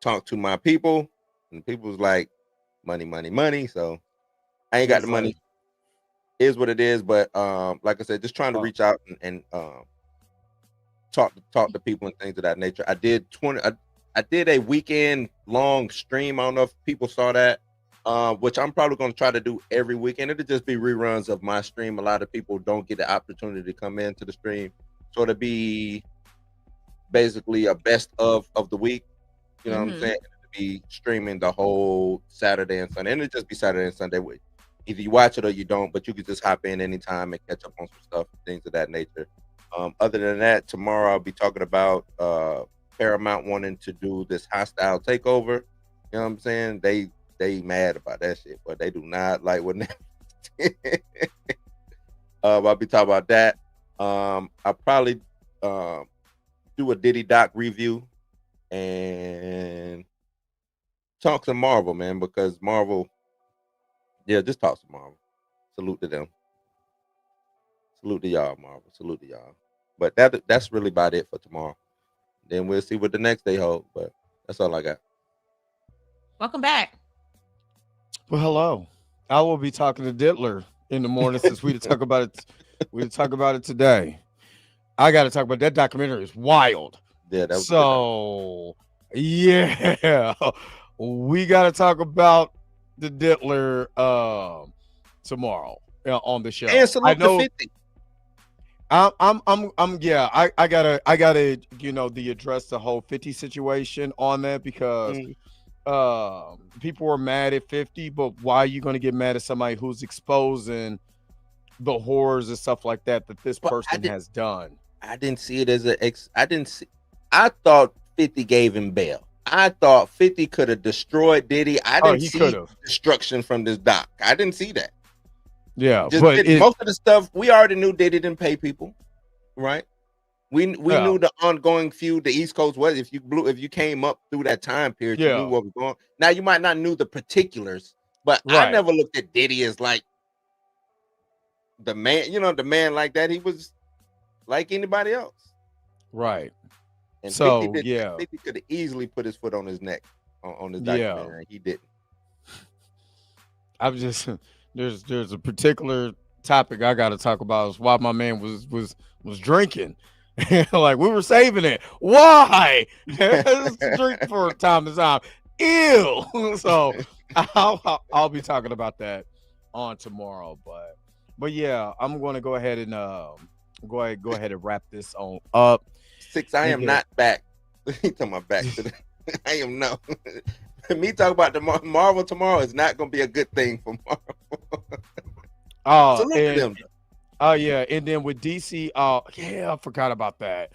"Talk to my people," and the people was like, "Money." So I ain't got the money. Is what it is. But like I said, just trying to reach out and talk to people and things of that nature. I did a weekend long stream. I don't know if people saw that, which I'm probably going to try to do every weekend. It'll just be reruns of my stream. A lot of people don't get the opportunity to come into the stream, so it'll be basically a best of the week. You know what I'm saying? It'll be streaming the whole Saturday and Sunday, and it'll just be Saturday and Sunday. Either you watch it or you don't, but you can just hop in anytime and catch up on some stuff, things of that nature. Other than that, tomorrow I'll be talking about Paramount wanting to do this hostile takeover. You know what I'm saying? They mad about that shit, but they do not like what. I'll be talking about that. I'll probably do a Diddy Doc review and talk some Marvel, man, because Marvel. Yeah, just talk some Marvel. Salute to them. Salute to y'all, Marvel. Salute to y'all. But that's really about it for tomorrow. Then we'll see what the next day holds. But that's all I got. Welcome back. Well, hello. I will be talking to Diddler in the morning since we to talk about it. We to talk about it today. I got to talk about that documentary. Is wild. Yeah, that was so. Yeah, we got to talk about the Diddler tomorrow on the show. And salute I know. to 50. Yeah. I gotta, the address the whole 50 situation on that because people were mad at 50, but why are you going to get mad at somebody who's exposing the horrors and stuff like that this person has done? I didn't see it as I thought 50 gave him bail. I thought 50 could have destroyed Diddy. I didn't see destruction from this doc. I didn't see that. Yeah, but most of the stuff we already knew Diddy didn't pay people, right? We knew the ongoing feud the East Coast was. If you came up through that time period, you knew what was going on. Now you might not knew the particulars, but I never looked at Diddy as like the man, the man like that. He was like anybody else. Right. And so 50 could have easily put his foot on his neck on his documentary. He didn't. I'm just there's a particular topic I got to talk about is why my man was drinking. Like we were saving it. Why? Drink for time to time. Ew. So I'll be talking about that on tomorrow. But yeah, I'm going to go ahead and go ahead and wrap this on up. 6, I am not back. He talking about back to the I am no. Me talking about the Marvel tomorrow is not going to be a good thing for Marvel. Yeah, and then with DC, I forgot about that.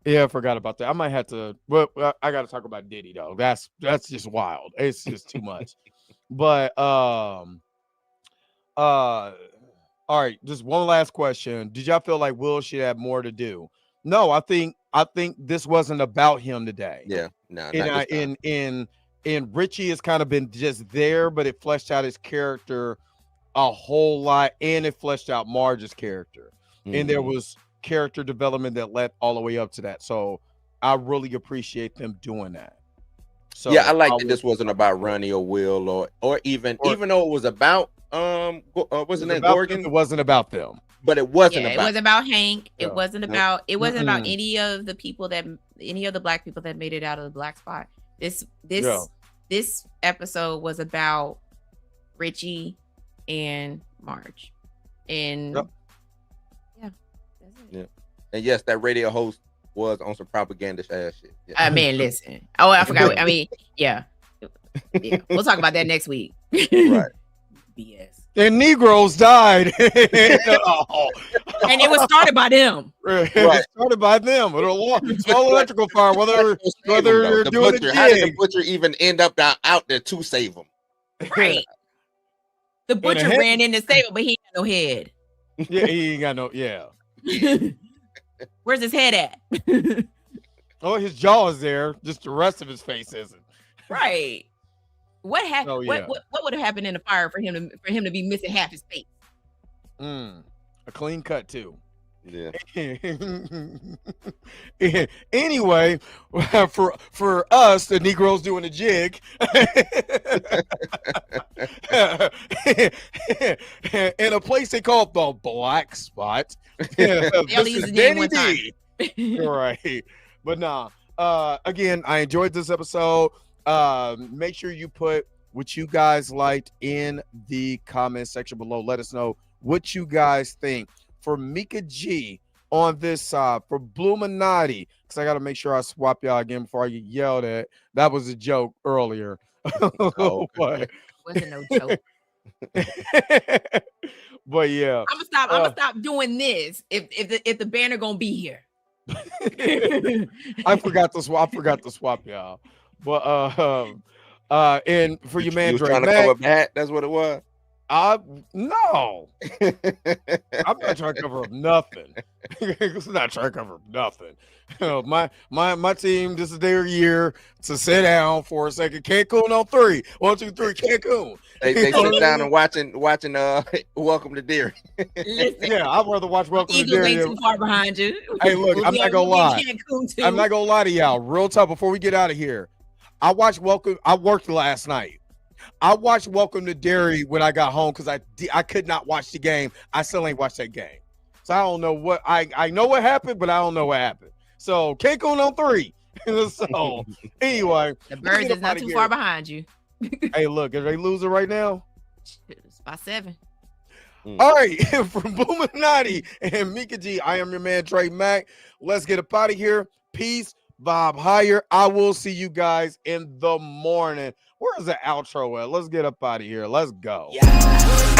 Yeah, I forgot about that. I might have to. Well, I got to talk about Diddy though. That's just wild. It's just too much. But all right. Just one last question. Did y'all feel like Will should have more to do? No, I think this wasn't about him today. Yeah, no. And Richie has kind of been just there, but it fleshed out his character a whole lot, and it fleshed out Marge's character. And there was character development that led all the way up to that. So I really appreciate them doing that. So yeah, I like that this wasn't about Ronnie or Will or even though it was about what's his name, Gorgon. It wasn't about them. But it wasn't about. It was about Hank. It wasn't about. It wasn't about any of the people any of the black people that made it out of the black spot. This episode was about Richie and Marge, and that's it. And yes, that radio host was on some propaganda ass shit. Yeah. I mean, listen. Oh, I forgot. I mean, yeah. We'll talk about that next week. Right. BS. And Negroes died. And it was started by them. Right. It was started by them with a small electrical fire, whether you're doing butcher, how did the butcher even end up out there to save him? Right. The butcher ran in to save him, but he ain't got no head. Yeah, he ain't got no, Where's his head at? Oh, his jaw is there. Just the rest of his face isn't. Right. What happened? Oh, yeah. What would have happened in the fire for him to be missing half his face? A clean cut too. Yeah. Anyway, for us, the Negroes doing a jig, in a place they call the Black Spot. They'll use the name one time. Right, but nah. Again, I enjoyed this episode. Make sure you put what you guys liked in the comment section below. Let us know what you guys think. For Mika G on this side, for Bluminati, because I got to make sure I swap y'all again before I get yelled at. That was a joke earlier. Oh, but wasn't no joke. But yeah, I'm gonna stop doing this if the banner gonna be here. I forgot to swap y'all. But and for your man, Dre, that's what it was. No. I'm not trying to cover up nothing. It's not trying to cover up nothing. My team, this is their year to sit down for a second. Cancun on 3. 1, 2, 3, Cancun. They sit down and watching Welcome to Derry. Yeah, I'd rather watch Welcome to Eagle Derry. ain't too far behind you. Hey, look, I'm not gonna lie. Cancun too. I'm not gonna lie to y'all. Real talk, before we get out of here, I worked last night. I watched Welcome to Derry when I got home because I could not watch the game. I still ain't watched that game. So I don't know what I know what happened, but I don't know what happened. So Cancun on 3. So anyway, The Birds is not too far behind you. Hey, look, are they losing right now? It's by 7. All right, from Boominati and Mika G, I am your man Trey Mack. Let's get up out of here. Peace, vibe higher. I will see you guys in the morning. Where's the outro at? Let's get up out of here. Let's go. Yeah.